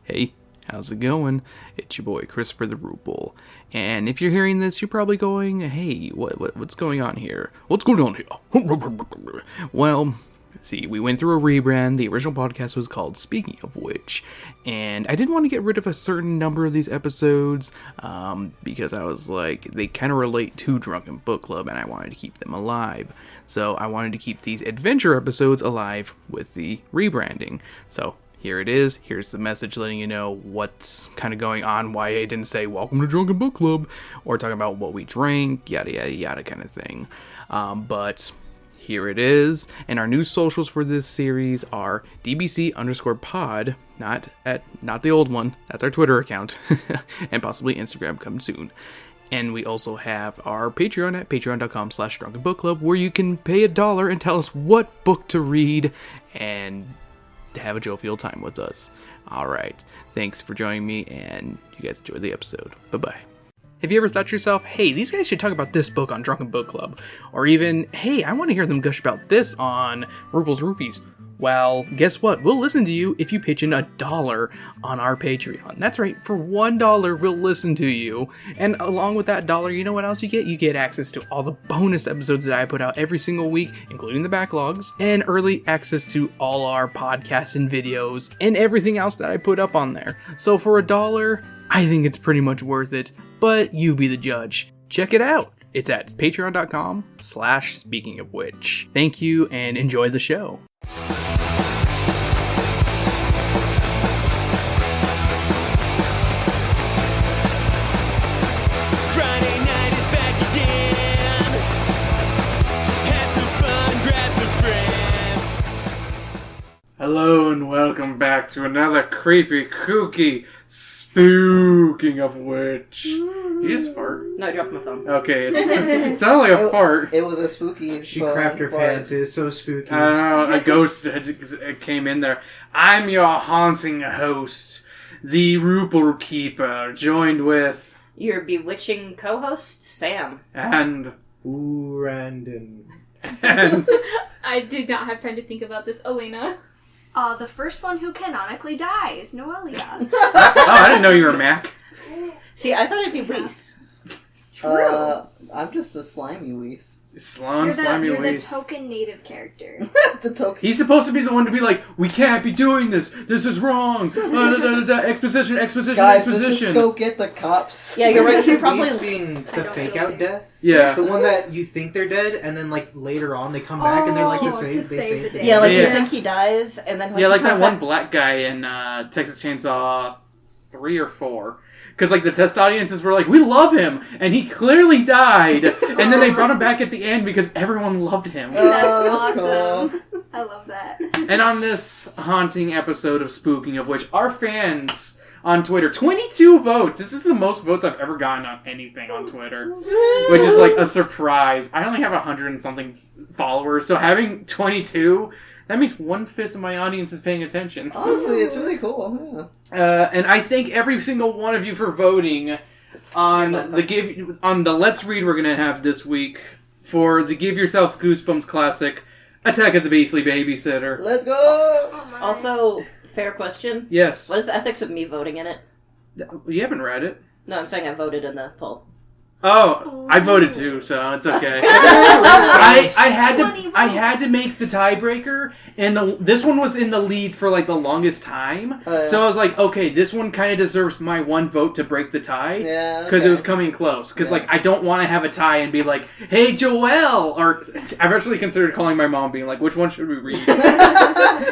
Hey, how's it going? It's your boy Christopher the Rupel. And if you're hearing this, you're probably going, hey, what's going on here? What's going on here? Well, see, we went through a rebrand. The original podcast was called Speaking of Which, and I didn't want to get rid of a certain number of these episodes because I was like, they kind of relate to Drunken Book Club, and I wanted to keep them alive. So I wanted to keep these adventure episodes alive with the rebranding. So here it is. Here's the message letting you know what's kind of going on, why I didn't say welcome to Drunken Book Club, or talking about what we drank, yada yada yada kind of thing. But here it is. And our new socials for this series are DBC_pod, not the old one. That's our Twitter account, and possibly Instagram coming soon. And we also have our Patreon at patreon.com/drunkenbookclub, where you can pay $1 and tell us what book to read and to have a jovial time with us. Alright, thanks for joining me, and you guys enjoy the episode. Bye-bye. Have you ever thought to yourself, hey, these guys should talk about this book on Drunken Book Club? Or even, hey, I want to hear them gush about this on Rupel's Rupees. Well, guess what? We'll listen to you if you pitch in $1 on our Patreon. That's right, for $1 we'll listen to you. And along with that $1, you know what else you get? You get access to all the bonus episodes that I put out every single week, including the backlogs, and early access to all our podcasts and videos, and everything else that I put up on there. So for $1, I think it's pretty much worth it, but you be the judge. Check it out. It's at patreon.com/speaking of which. Thank you and enjoy the show. Hello and welcome back to another creepy, kooky, spooking of which. You just fart? No, I dropped my phone. Okay, it sounded like a fart. It was a spooky. She crapped her pants. It is so spooky. I don't know, a ghost came in there. I'm your haunting host, the Rupel Keeper, joined with Your bewitching co-host, Sam. and Ooh, random. I did not have time to think about this, Elena. The first one who canonically dies, Noelia. oh, I didn't know you were Mac. See, I thought it'd be Weiss. True. I'm just a slimy Weiss. Slimy You're the Weiss. token native character. It's a token. He's supposed to be the one to be like, we can't be doing this. This is wrong. Exposition. Guys, let's just go get the cops. Yeah, you're right. So you're probably Weiss being the fake out death. Yeah. The one that you think they're dead, and then like later on they come back and they're like to they save saved the it. day. yeah, like Yeah. you think he dies, and then when Yeah, he like comes that one back- black guy in Texas Chainsaw 3 or 4. Because, like, the test audiences were like, we love him! And he clearly died! And then they brought him back at the end because everyone loved him. That's Oh, awesome. I love that. And on this haunting episode of Spooking of which, our fans on Twitter, 22 votes! This is the most votes I've ever gotten on anything on Twitter. Which is, like, a surprise. I only have 100 and something followers, so having 22... That means 1/5 of my audience is paying attention. Honestly, it's really cool. Yeah. And I thank every single one of you for voting on the Let's Read we're gonna have this week for the Give Yourself Goosebumps classic, Attack of the Beastly Babysitter. Let's go! Oh, Also, fair question. Yes. What is the ethics of me voting in it? You haven't read it. No, I'm saying I voted in the poll. Oh, I voted too, so it's okay. I had to make the tiebreaker, and this one was in the lead for like the longest time. So I was like, okay, this one kind of deserves my one vote to break the tie. Yeah. Because it was coming close. Because like I don't want to have a tie and be like, hey Joelle, or I've actually considered calling my mom, being like, which one should we read?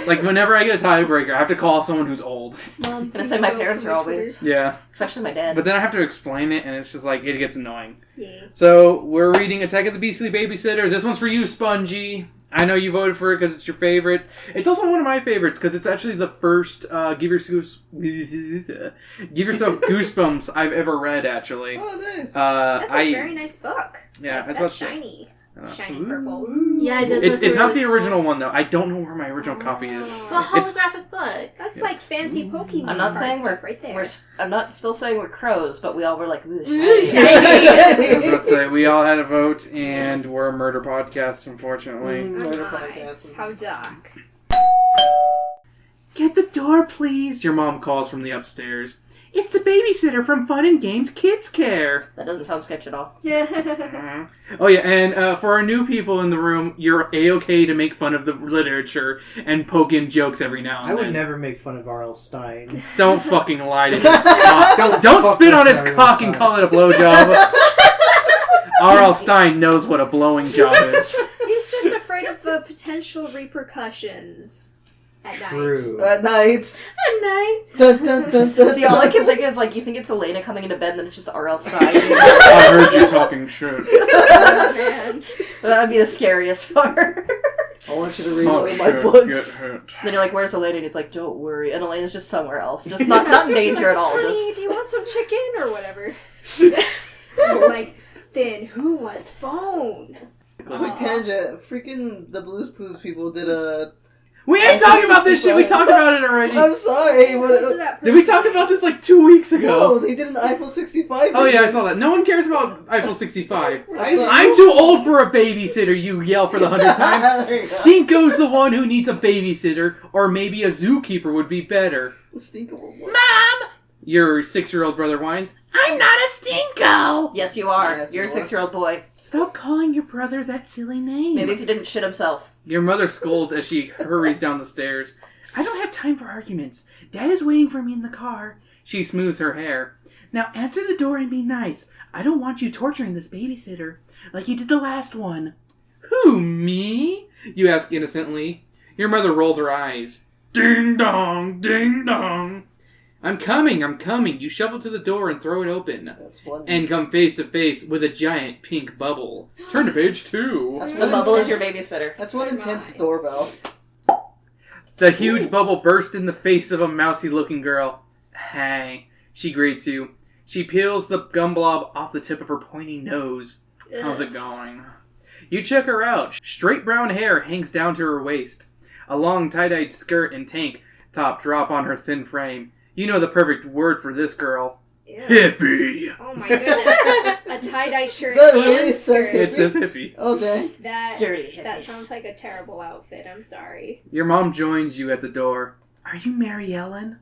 Like whenever I get a tiebreaker, I have to call someone who's old. I'm gonna say my parents are always, Yeah. especially my dad. But then I have to explain it, and it's just like, it gets annoying. Yeah. So, we're reading Attack of the Beastly Babysitter. This one's for you, Spongy. I know you voted for it because it's your favorite. It's also one of my favorites because it's actually the first Give Yourself Goosebumps I've ever read, actually. Oh, nice. That's a very nice book. Yeah, like, that's shiny. Shiny purple. Yeah, it does. It's not the original one, though. I don't know where my original copy is. Well, holographic book. That's like fancy Pokemon. I'm not saying stuff right there. I'm not still saying we're crows, but we all were like, ooh, Ooh, shiny. I was about to say, we all had a vote, and we're a murder podcast, unfortunately. Murder podcast. How dark. Get the door, please, your mom calls from the upstairs. It's the babysitter from Fun and Games Kids Care. That doesn't sound sketch at all. Oh yeah, and for our new people in the room, you're A-okay to make fun of the literature and poke in jokes every now and I then. would never make fun of RL Stine. Don't fucking lie to his cock. Don't spit on his cock and call it a blowjob. RL Stine knows what a blowing job is. He's just afraid of the potential repercussions at True. night. At night. At night. Dun, dun, dun, dun, See, all I can think is, like, you think it's Elena coming into bed, and then it's just RL Stine. I heard you talking shit. Oh, man. That would be the scariest part. I want you to read Oh, one of my shit, books. get hurt. Then you're like, where's Elena? And he's like, don't worry. And Elena's just somewhere else. Just not in danger at all. Honey, Just... do you want some chicken or whatever? So, like, then who was phoned? Quick tangent. Freaking the Blue's Clues people did a... We ain't talking about this shit. We talked about it already. I'm sorry. Did we talk about this like 2 weeks ago? No, they did an Eiffel 65. Oh yeah, I saw that. No one cares about Eiffel 65. I I'm too old for a babysitter, you yell for the 100th time. There you go. Stinko's the one who needs a babysitter, or maybe a zookeeper would be better. Stinko. Mom! Your 6-year-old brother whines, I'm not a Stinko! Yes, you are. Yes, You're a you are. 6-year-old boy. Stop calling your brother that silly name. Maybe if he didn't shit himself. Your mother scolds as she hurries down the stairs. I don't have time for arguments. Dad is waiting for me in the car. She smooths her hair. Now answer the door and be nice. I don't want you torturing this babysitter like you did the last one. Who, me? You ask innocently. Your mother rolls her eyes. Ding dong, ding dong. I'm coming. You shuffle to the door and throw it open. That's one. And come face to face with a giant pink bubble. Turn to page 2. That's The one bubble is your intense- babysitter. That's one intense Right. doorbell. The huge bubble bursts in the face of a mousy-looking girl. Hey, she greets you. She peels the gum blob off the tip of her pointy nose. How's it going? You check her out. Straight brown hair hangs down to her waist. A long tie-dyed skirt and tank top drop on her thin frame. You know the perfect word for this girl. Ew. Hippie. Oh my goodness. A tie-dye shirt That and really says skirt. It says hippie. Oh, dang. Dirty hippies. That sounds like a terrible outfit. I'm sorry. Your mom joins you at the door. Are you Mary Ellen?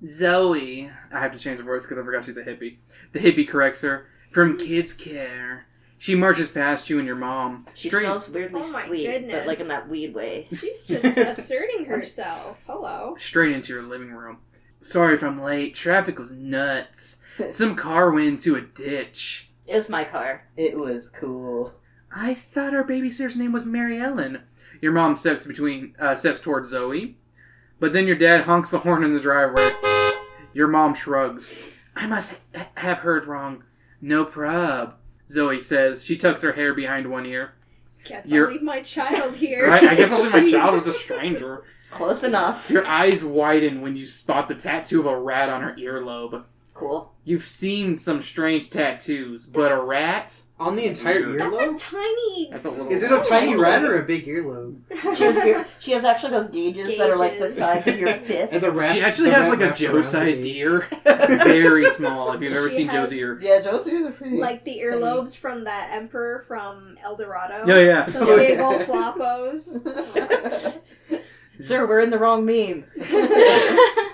Zoe. I have to change the voice because I forgot she's a hippie. The hippie corrects her. From Kids Care. She marches past you and your mom. She smells weirdly Oh my sweet, goodness. but like in that weed way. She's just asserting herself. Hello. Straight into your living room. Sorry if I'm late. Traffic was nuts. Some car went into a ditch. It was my car. It was cool. I thought our babysitter's name was Mary Ellen. Your mom steps towards Zoe. But then your dad honks the horn in the driveway. Your mom shrugs. I must have heard wrong. No prob, Zoe says. She tucks her hair behind one ear. Guess I'll leave my child here. Right? I guess I'll leave my child with a stranger. Close enough. Your eyes widen when you spot the tattoo of a rat on her earlobe. Cool. You've seen some strange tattoos, but a rat? On the entire That's earlobe? That's a tiny... That's a little... Is it a tiny rat or a big earlobe? She has actually those gauges that are like the size of your fist. And the rat, She actually the has rat like a wraps around Joe-sized the ear. Very small, if you've ever She seen has- Joe's ear. Yeah, Joe's ears are pretty. Like the earlobes from that emperor from El Dorado. Yeah, yeah. The Yeah. big old floppos. Oh my goodness. Sir, we're in the wrong meme.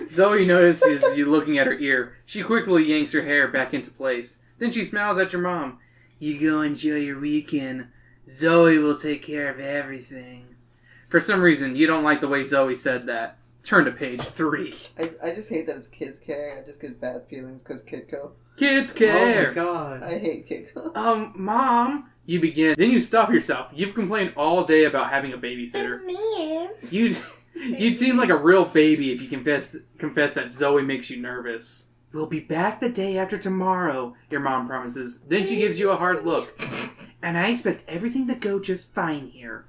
Zoe notices you looking at her ear. She quickly yanks her hair back into place. Then she smiles at your mom. You go enjoy your weekend. Zoe will take care of everything. For some reason, you don't like the way Zoe said that. Turn to page 3. I just hate that it's Kids Care. I just get bad feelings because Kidco. Kids Oh care. my god. I hate Kidco. Mom. You begin. Then you stop yourself. You've complained all day about having a babysitter. You'd seem like a real baby if you confess that Zoe makes you nervous. We'll be back the day after tomorrow, your mom promises. Then she gives you a hard look. And I expect everything to go just fine here.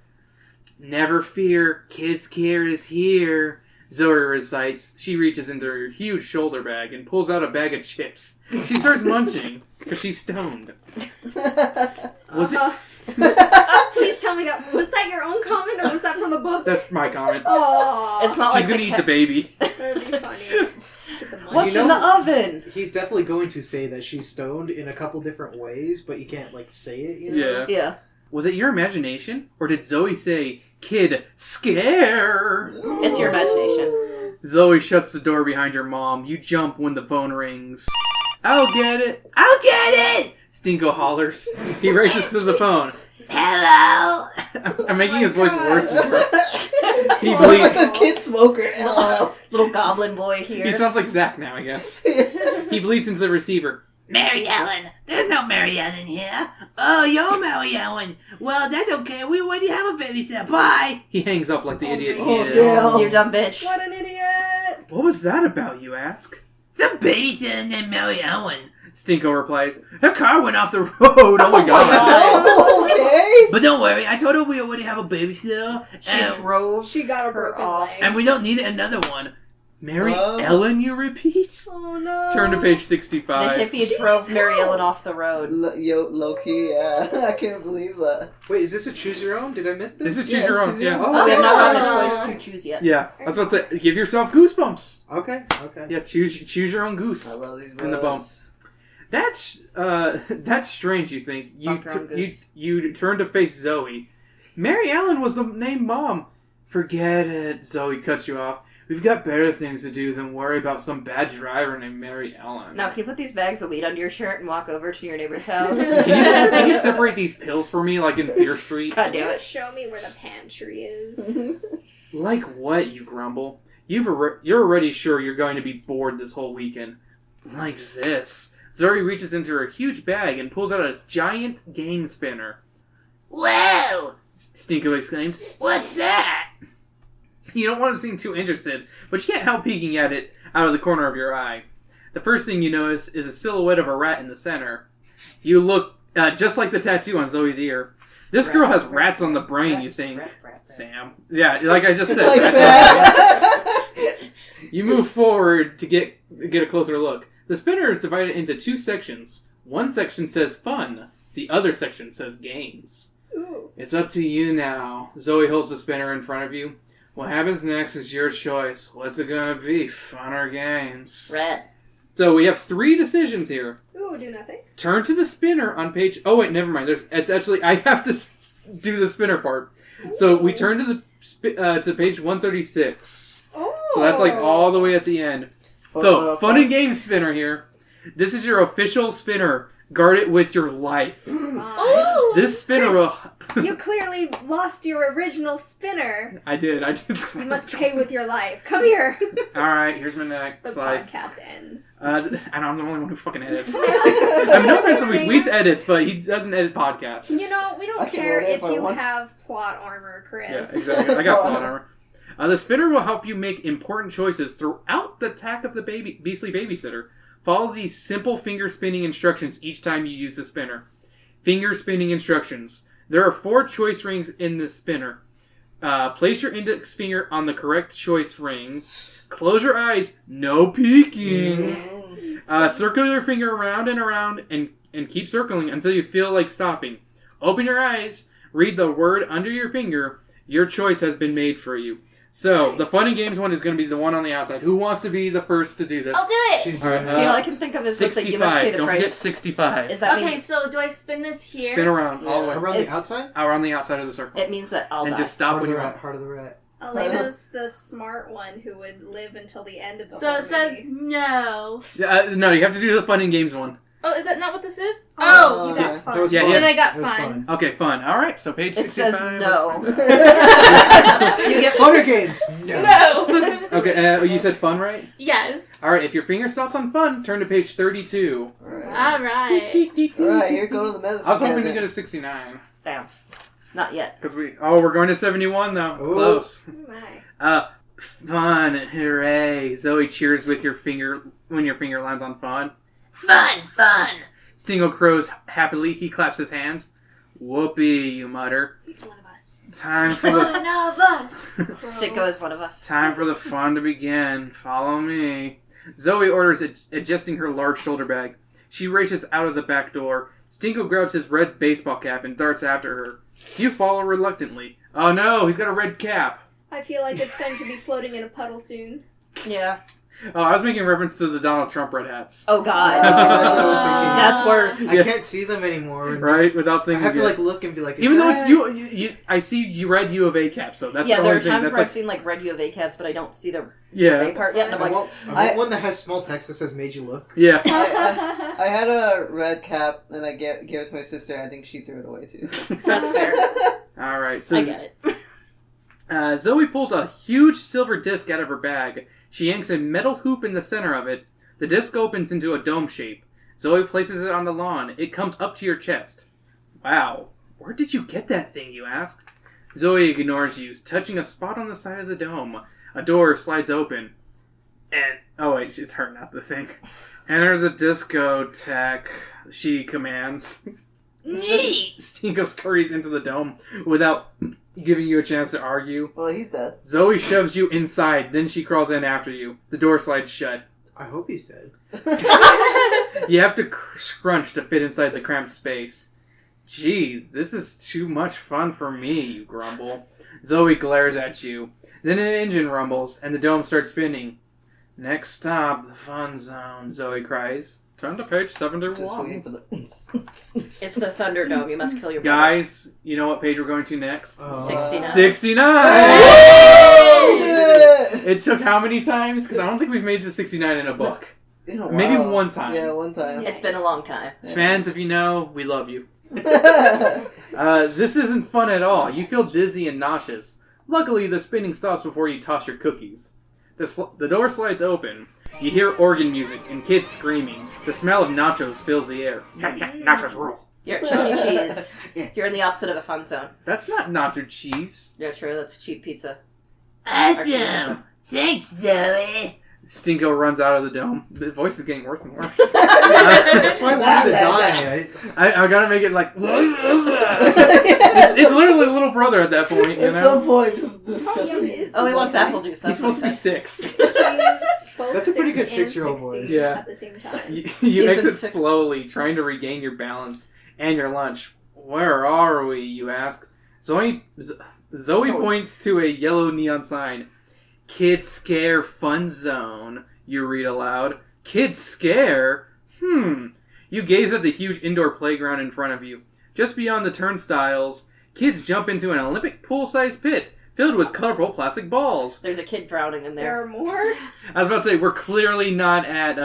Never fear, Kids Care is here, Zoe recites. She reaches into her huge shoulder bag and pulls out a bag of chips. She starts munching, because she's stoned. Was it? Please tell me that. Was that your own comment or was that from the book? That's my comment. Oh. It's not She's like gonna the eat cat. the baby. That'd be funny. Get the money. What's You in know- the oven? He's definitely going to say that she's stoned in a couple different ways, but you can't, like, say it, you know? Yeah. Yeah. Was it your imagination? Or did Zoe say, Kid, scare? It's your imagination. Zoe shuts the door behind your mom. You jump when the phone rings. I'll get it! I'll get it! Stinko hollers. He races to the phone. Hello! I'm making his voice worse. He Sounds like a kid smoker. Hello. Little goblin boy here. He sounds like Zach now, I guess. He bleats into the receiver. Mary Ellen! There's no Mary Ellen here. Oh, you're Mary Ellen. Well, that's okay. We already have a babysitter. Bye! He hangs up like the idiot he is. damn. You dumb bitch. What an idiot! What was that about, you ask? The babysitter named Mary Ellen. Stinko replies, her car went off the road. Oh my god. Okay. But don't worry, I told her we already have a babysitter. She drove. She got a broken off. leg. And we don't need another one. Mary What? Ellen, you repeat? Oh no. Turn to page The 65. hippie drove Mary Ellen off the road. Low-key, yeah. I can't believe that. Wait, is this a choose your own? Did I miss this? This is Yeah, choose your it's own. choose your Yeah. own. Oh, we have not gotten a Oh. choice to choose yet. Yeah, that's what's it. Give yourself goosebumps. Okay. Yeah, choose your own goose. I love these In the bump. That's strange. You think Bump your own goose. you turn to face Zoe. Mary Ellen was the name Mom. Forget it. Zoe cuts you off. We've got better things to do than worry about some bad driver named Mary Ellen. Now, can you put these bags of weed under your shirt and walk over to your neighbor's house? Can you separate these pills for me, like in Fear Street? God Can damn you it. show me where the pantry is? Like what? You grumble. You're already sure you're going to be bored this whole weekend. Like this. Zoe reaches into her huge bag and pulls out a giant game spinner. Whoa! Stinko exclaims. What's that? You don't want to seem too interested, but you can't help peeking at it out of the corner of your eye. The first thing you notice is a silhouette of a rat in the center. You look just like the tattoo on Zoe's ear. This girl has rats on the brain, you think. Rat. Sam. Yeah, like I just said. Like rats that. You move forward to get a closer look. The spinner is divided into two sections. One section says fun. The other section says games. Ooh. It's up to you now. Zoe holds the spinner in front of you. What happens next is your choice. What's it gonna be? Fun or games? Rat. So we have 3 decisions here. Ooh, do nothing. Turn to the spinner on page... Oh wait, never mind. It's actually... I have to do the spinner part. So we turn to to page 136. Oh. So that's like all the way at the end. So, fun and games spinner here. This is your official spinner. Guard it with your life. Oh. This spinner will... Chris, you clearly lost your original spinner. I did. You must pay with your life. Come here. Alright, here's my next The slice. podcast ends. And I'm the only one who fucking edits. I mean, no offense to Weiss edits, but he doesn't edit podcasts. You know, we I don't can care edit if if I you want. have plot armor, Chris. Yeah, exactly. I got plot armor. The spinner will help you make important choices throughout the attack of the Beastly Babysitter. Follow these simple finger spinning instructions each time you use the spinner. Finger spinning instructions. There are 4 choice rings in the spinner. Place your index finger on the correct choice ring. Close your eyes. No peeking. Circle your finger around and around and keep circling until you feel like stopping. Open your eyes. Read the word under your finger. Your choice has been made for you. So, Nice. the fun and games one is going to be the one on the outside. Who wants to be the first to do this? I'll do it! She's All doing right, See, all I that. can think of is what's like, you 65. must pay the Don't forget price. 65. Is that Okay, means so do I spin this here? Spin around all the way. Around Is- the outside? Around the outside of the circle. it means that I'll And die. just stop Heart when of the you're rat. out. Heart of the rat. Elena's the smart one who would live until the end of the So whole it says movie. no. No, you have to do the fun and games one. Oh, is that not what this is? Oh, Oh! you yeah. got That fun. was Yeah, fun. yeah. Then I got That was fun. Okay, fun. All right, so page It 65. says no. let's find You get Hunger Games! No! No! Okay, you said fun, right? Yes. All right, if your finger stops on fun, turn to page 32. Alright. Alright, here go to the medicine I was hoping to cabinet. get a 69. Damn. Not yet. Because we're going to 71 though. It's Ooh. close. Oh my. Fun, hooray. Zoe cheers with your finger when your finger lands on fun. Fun! Stingo crows happily. He claps his hands. Whoopee, you mutter. He's one of us. Time for the One of us. Stinko is one of us. time for the fun to begin. Follow me. Zoe orders adjusting her large shoulder bag. She races out of the back door. Stinko grabs his red baseball cap and darts after her. You follow reluctantly. Oh no, he's got a red cap. I feel like it's going to be floating in a puddle soon. Yeah. Oh, I was making reference to the Donald Trump red hats. Oh God, That's exactly what I was thinking. that's worse. Yeah. I can't see them anymore. and Right? just- Without I thinking. have to again. like look and be like, Even though it's that- you, I see you read U of A caps, so that's Yeah, the there only are thing. times That's where I've like, seen like red U of A caps, but I don't see the A yeah, part yet, and I'm I like, want one that has small text that says "Made you look." yeah. I had a red cap, and I gave it to my sister. I think she threw it away too. that's fair. All right, so I get it. Zoe pulls a huge silver disc out of her bag. She yanks a metal hoop in the center of it. The disc opens into a dome shape. Zoe places it on the lawn. It comes up to your chest. Wow, where did you get that thing, you ask? Zoe ignores you, touching a spot on the side of the dome. A door slides open. And, oh wait, it's her, not the thing. Enter the discotheque, she commands. Neat! Stinko scurries into the dome without giving you a chance to argue. Well, he's dead. Zoe shoves you inside, then she crawls in after you. The door slides shut. I hope he's dead. You have to scrunch to fit inside the cramped space. Gee, this is too much fun for me, you grumble. Zoe glares at you. Then an engine rumbles, and the dome starts spinning. Next stop, the fun zone, Zoe cries. Turn to page Just waiting 71. for the. It's the Thunderdome. You must kill your brother. Guys, you know what page we're going to next? 69. 69! We did it! It took how many times? Because I don't think we've made it to 69 in a book. In a Maybe while. one time. Yeah, one time. It's been a long time. Fans, if you know, we love you. This isn't fun at all. You feel dizzy and nauseous. Luckily, the spinning stops before you toss your cookies. The door slides open. You hear organ music and kids screaming. The smell of nachos fills the air. Nachos rule. You're at Chuck E. Cheese. You're in the opposite of a fun zone. That's not nacho cheese. Yeah, true. That's cheap pizza. Awesome. Thanks, Zoe. Stinko runs out of the dome. The voice is getting worse and worse. That's why I wanted to die. I gotta make it like... it's literally a little brother at that point, you At know? some point, just disgusting. Oh, he wants apple juice. He's That's supposed to what be he 6. That's a pretty good 6-year-old voice. Yeah. At the same time. You He's been exit sick. slowly, trying to regain your balance and your lunch. Where are we, you ask? Zoe points to a yellow neon sign. Kids Scare Fun Zone, you read aloud. Kids Scare? You gaze at the huge indoor playground in front of you. Just beyond the turnstiles, kids jump into an Olympic pool-sized pit filled with colorful plastic balls. There's a kid drowning in There there. are more. I was about to say, we're clearly not at,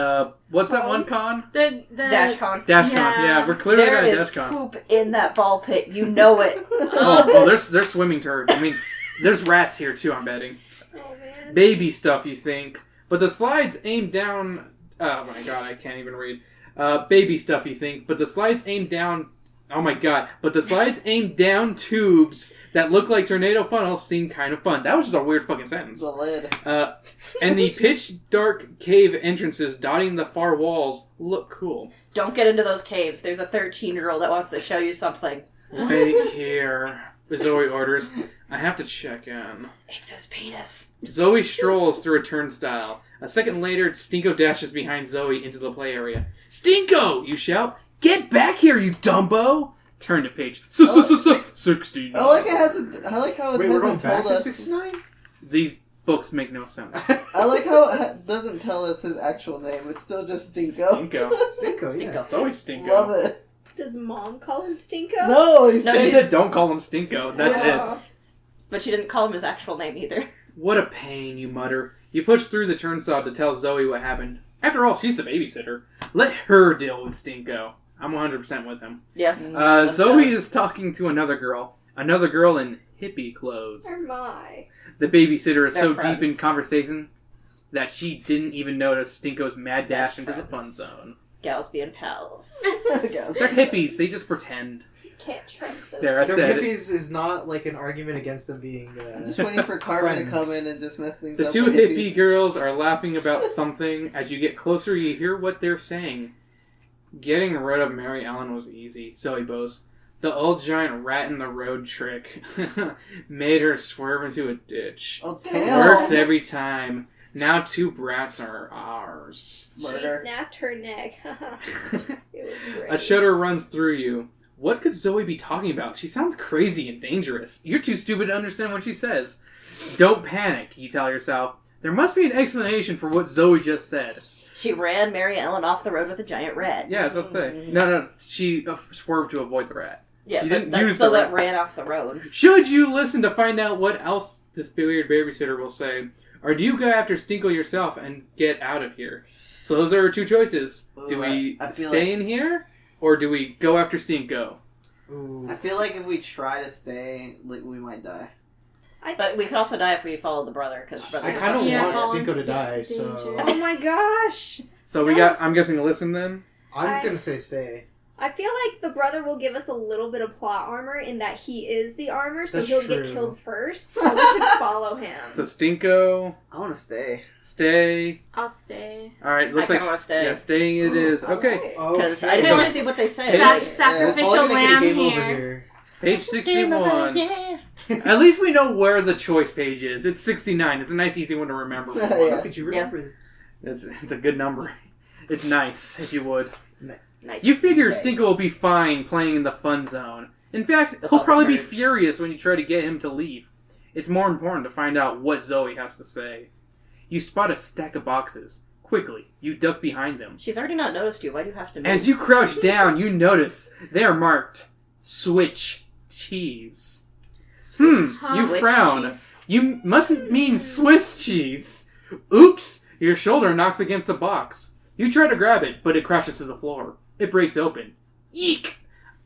what's that one con? The DashCon. DashCon, Yeah. yeah, we're clearly There not at is DashCon. poop in that ball pit. You know it. Oh, there's swimming turds. I mean, there's rats here too, I'm betting. Oh man. Baby stuff, you think. But the slides aim down... Oh my god, I can't even read. Baby stuff, you think. But the slides aim down... Oh my god. But the slides aim down tubes that look like tornado funnels seem kind of fun. That was just a weird fucking sentence. The lid. And the pitch-dark cave entrances dotting the far walls look cool. Don't get into those caves. There's a 13-year-old that wants to show you something. Wait here. Zoe orders. I have to check in. It's his penis. Zoe strolls through a turnstile. A second later, Stinko dashes behind Zoe into the play area. Stinko! You shout. Get back here, you Dumbo! Turn to page 69. I like how it Wait, we're going hasn't back told to us. 69? These books make no sense. I like how it doesn't tell us his actual name. It's still just Stinko. Stinko. Stinko, yeah. It's always Stinko. Love it. Does mom call him Stinko? No, he No, She said said don't call him Stinko. That's it. Oh. But she didn't call him his actual name either. What a pain, you mutter. You push through the turnstile to tell Zoe what happened. After all, she's the babysitter. Let her deal with Stinko. I'm 100% with him. Yeah. Zoe is talking to another girl. Another girl in hippie clothes. Or my. The babysitter is They're so friends. deep in conversation that she didn't even notice Stinko's mad dash Best into the fun friends. zone. Gals being pals. They're hippies. They just pretend. Can't trust those. There, I people. Their said it. hippies is not like an argument against them being. I'm just waiting for Carmen to Friends. come in and just mess things The up. two with hippie hippies. girls are laughing about something. As you get closer, you hear what they're saying. Getting rid of Mary Ellen was easy, Zoe boasts. The old giant rat in the road trick made her swerve into a ditch. Oh, Works damn. every time. Now 2 brats are ours. She Murder. snapped her neck. It was great. A shudder runs through you. What could Zoe be talking about? She sounds crazy and dangerous. You're too stupid to understand what she says. Don't panic, you tell yourself. There must be an explanation for what Zoe just said. She ran Mary Ellen off the road with a giant rat. Yeah, that's what I say. No, she swerved to avoid the rat. Yeah, she but didn't that's use still the that rat. ran off the road. Should you listen to find out what else this weird babysitter will say, or do you go after Stinkle yourself and get out of here? So those are our two choices. Do we I feel stay in here, or do we go after Stinko? Ooh. I feel like if we try to stay, like, we might die. But we could also die if we follow the brother, because I kind of Yeah, want fall Stinko to into die, danger. so Oh my gosh. So we got. I'm guessing listen then. I'm gonna say stay. I feel like the brother will give us a little bit of plot armor in that he is the armor, so That's he'll true. get killed first. So we should follow him. So Stinko, I want to stay. stay. I'll stay. All right, looks I like kinda wanna stay. Yeah, staying it is. Okay, Because I just want to see what they say. Sac- Sacrificial All gonna get a lamb game over here. page 61. Yeah. At least we know where the choice page is. It's 69. It's a nice, easy one to remember. Yeah. How could you remember? It's a good number. It's nice, if you would. Nice. You figure Nice. Stinko will be fine playing in the fun zone. In fact, With he'll all the probably be turds. furious when you try to get him to leave. It's more important to find out what Zoe has to say. You spot a stack of boxes. Quickly, you duck behind them. She's already not noticed you. Why do you have to move? As you crouch down, you notice they are marked Switch Cheese. You Switch frown. cheese. You mustn't mean Swiss cheese. Oops! Your shoulder knocks against a box. You try to grab it, but it crashes to the floor. It breaks open. Eek!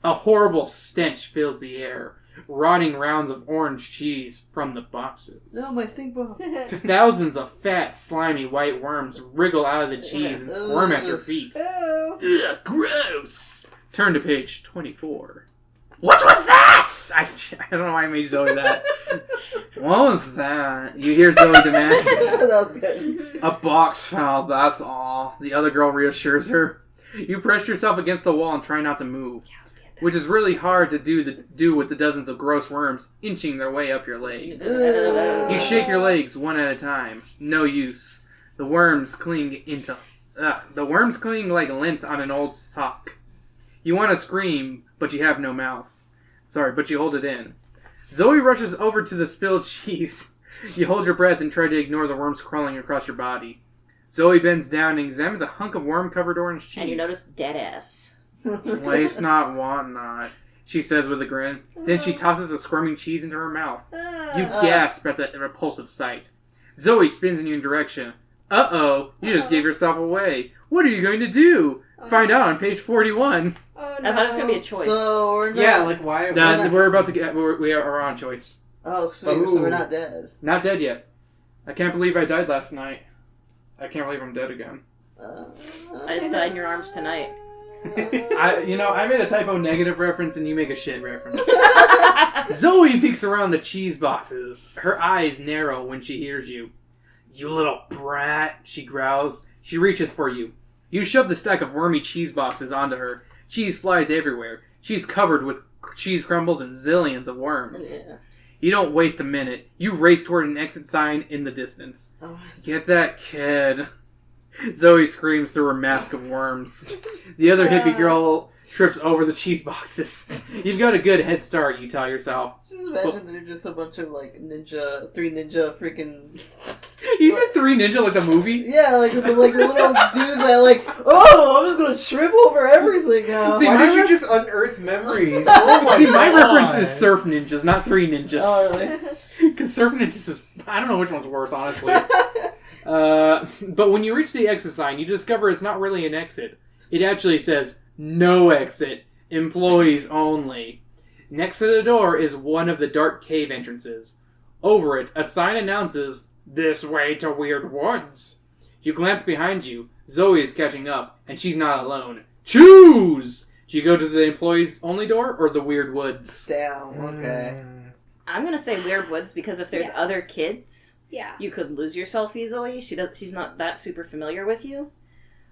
A horrible stench fills the air. Rotting rounds of orange cheese from the boxes. No, my stink bomb. Thousands of fat, slimy white worms wriggle out of the cheese and squirm at your feet. Ooh. Ugh, gross! Turn to page 24. What was that? I don't know why I made Zoe that. What was that? You hear Zoe demand. That was good. A box fell, that's all. The other girl reassures her. You press yourself against the wall and try not to move, which is really hard to do with the dozens of gross worms inching their way up your legs. You shake your legs one at a time. No use. The worms cling like lint on an old sock. You want to scream, but you have no mouth. Sorry, but you hold it in. Zoe rushes over to the spilled cheese. You hold your breath and try to ignore the worms crawling across your body. Zoe bends down and examines a hunk of worm-covered orange cheese. And you notice dead ass. Waste not, want not, she says with a grin. Then she tosses a squirming cheese into her mouth. You gasp at the repulsive sight. Zoe spins in your direction. Uh-oh, you just gave yourself away. What are you going to do? Find out on page 41. Oh, no. I thought it was going to be a choice. So we're not. Yeah, like why? We're about to get. We are on choice. Oh, sweet. Ooh. So we're not dead. Not dead yet. I can't believe I died last night. I can't believe I'm dead again. I just died in your arms tonight. I made a typo negative reference and you make a shit reference. Zoe peeks around the cheese boxes. Her eyes narrow when she hears you. You little brat, she growls. She reaches for you. You shove the stack of wormy cheese boxes onto her. Cheese flies everywhere. She's covered with cheese crumbles and zillions of worms. Yeah. You don't waste a minute. You race toward an exit sign in the distance. Oh. Get that kid. Zoe screams through her mask of worms. The other hippie girl trips over the cheese boxes. You've got a good head start, you tell yourself. Just imagine they're just a bunch of like three ninja freaking. You said Three Ninja like the movie? Yeah, like the little dudes that like, oh, I'm just gonna trip over everything now. See, Why my did you ref- just unearth memories? Oh my See, my God. reference is Surf Ninjas, not Three Ninjas. Oh, really? Because Surf Ninjas is... I don't know which one's worse, honestly. But when you reach the exit sign, you discover it's not really an exit. It actually says, no exit. Employees only. Next to the door is one of the dark cave entrances. Over it, a sign announces, this way to Weird Woods. You glance behind you. Zoe is catching up, and she's not alone. Choose! Do you go to the employees only door or the Weird Woods? Damn. Okay. I'm going to say Weird Woods because if there's other kids, Yeah. you could lose yourself easily. She's not that super familiar with you.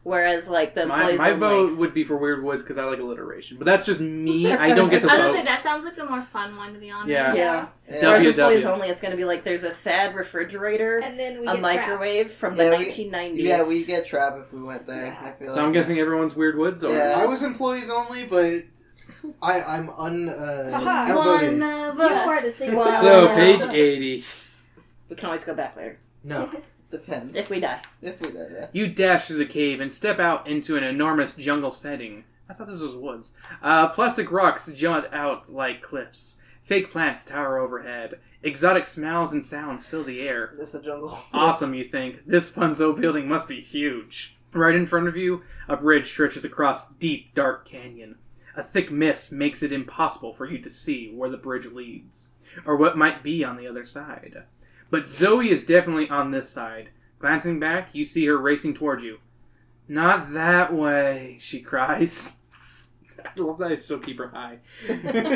Whereas, like, the employees My only... vote would be for Weird Woods because I like alliteration. But that's just me. I don't get to I was vote. gonna say, that sounds like the more fun one, to be honest. Yeah. Yeah. Yeah. Whereas WW. employees only, it's going to be like there's a sad refrigerator, And then we a get microwave trapped. from the Yeah, 1990s. Yeah, we get trapped if we went there. Yeah. I feel So like. I'm guessing everyone's Weird Woods? Or... Yeah. I was employees only, but I'm Haha. outvoted. One of You us. are the single. Wow. So, Yeah. page 80. We can always go back later. No. Depends. If we die. If we die, yeah. You dash through the cave and step out into an enormous jungle setting. I thought this was woods. Plastic rocks jut out like cliffs. Fake plants tower overhead. Exotic smells and sounds fill the air. This is a jungle. Awesome, you think. This Funzo building must be huge. Right in front of you, a bridge stretches across deep, dark canyon. A thick mist makes it impossible for you to see where the bridge leads, or what might be on the other side. But Zoe is definitely on this side. Glancing back, you see her racing toward you. Not that way, she cries. I love that I still keep her high.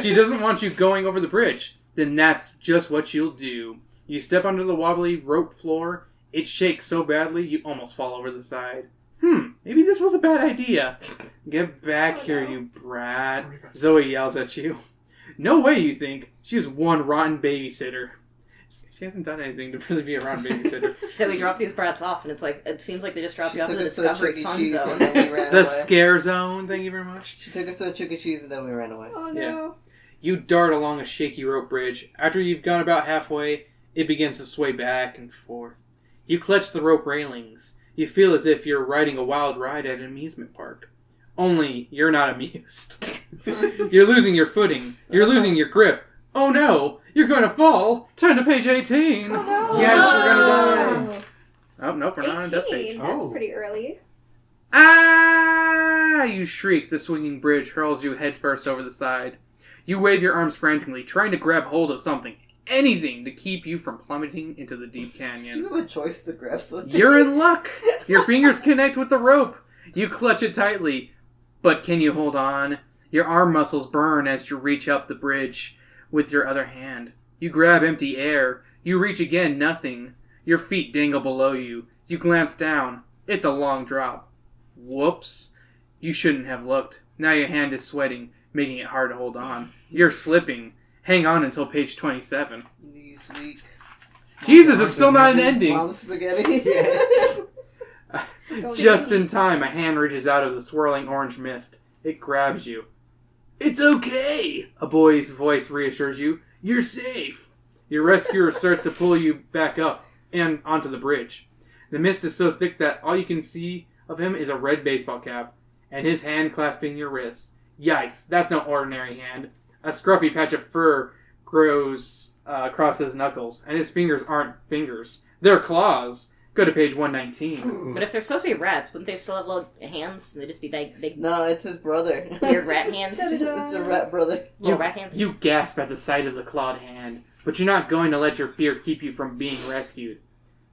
She doesn't want you going over the bridge. Then that's just what you'll do. You step onto the wobbly rope floor. It shakes so badly you almost fall over the side. Maybe this was a bad idea. Get back here, you brat. Zoe yells at you. No way, you think. She was one rotten babysitter. She hasn't done anything to really be a rotten babysitter. So we drop these brats off, and it seems like they just dropped you off in the Took us to a Discovery Chuck E. Fun Cheese Zone. and then we ran The away. scare zone, thank you very much. She took us to a Chuck E. Cheese and then we ran away. Oh no. Yeah. You dart along a shaky rope bridge. After you've gone about halfway, it begins to sway back and forth. You clutch the rope railings. You feel as if you're riding a wild ride at an amusement park. Only, you're not amused. You're losing your footing. You're losing your grip. Oh no! You're going to fall! Turn to page 18! Oh, no. Yes, we're gonna die. Oh, nope, we're not on a death page. 18. That's Oh. pretty early. Ah! You shriek. The swinging bridge hurls you headfirst over the side. You wave your arms frantically, trying to grab hold of something. Anything to keep you from plummeting into the deep Do you canyon. have a choice to grab something? You're in luck! Your fingers connect with the rope. You clutch it tightly. But can you hold on? Your arm muscles burn as you reach up the bridge with your other hand. You grab empty air. You reach again, nothing. Your feet dangle below you. You glance down. It's a long drop. Whoops. You shouldn't have looked. Now your hand is sweating, making it hard to hold on. You're slipping. Hang on until page 27. Knees weak. Jesus, it's still not an ending. Mom spaghetti. Just in time, a hand reaches out of the swirling orange mist. It grabs you. It's okay, a boy's voice reassures you. You're safe. Your rescuer starts to pull you back up and onto the bridge. The mist is so thick that all you can see of him is a red baseball cap and his hand clasping your wrist. Yikes, that's no ordinary hand. A scruffy patch of fur grows across his knuckles, and his fingers aren't fingers. They're claws. Go to page 119. But if they're supposed to be rats, wouldn't they still have little hands? They just be big No, it's his brother. weird rat hands? It's a rat brother. Little rat hands? You gasp at the sight of the clawed hand, but you're not going to let your fear keep you from being rescued.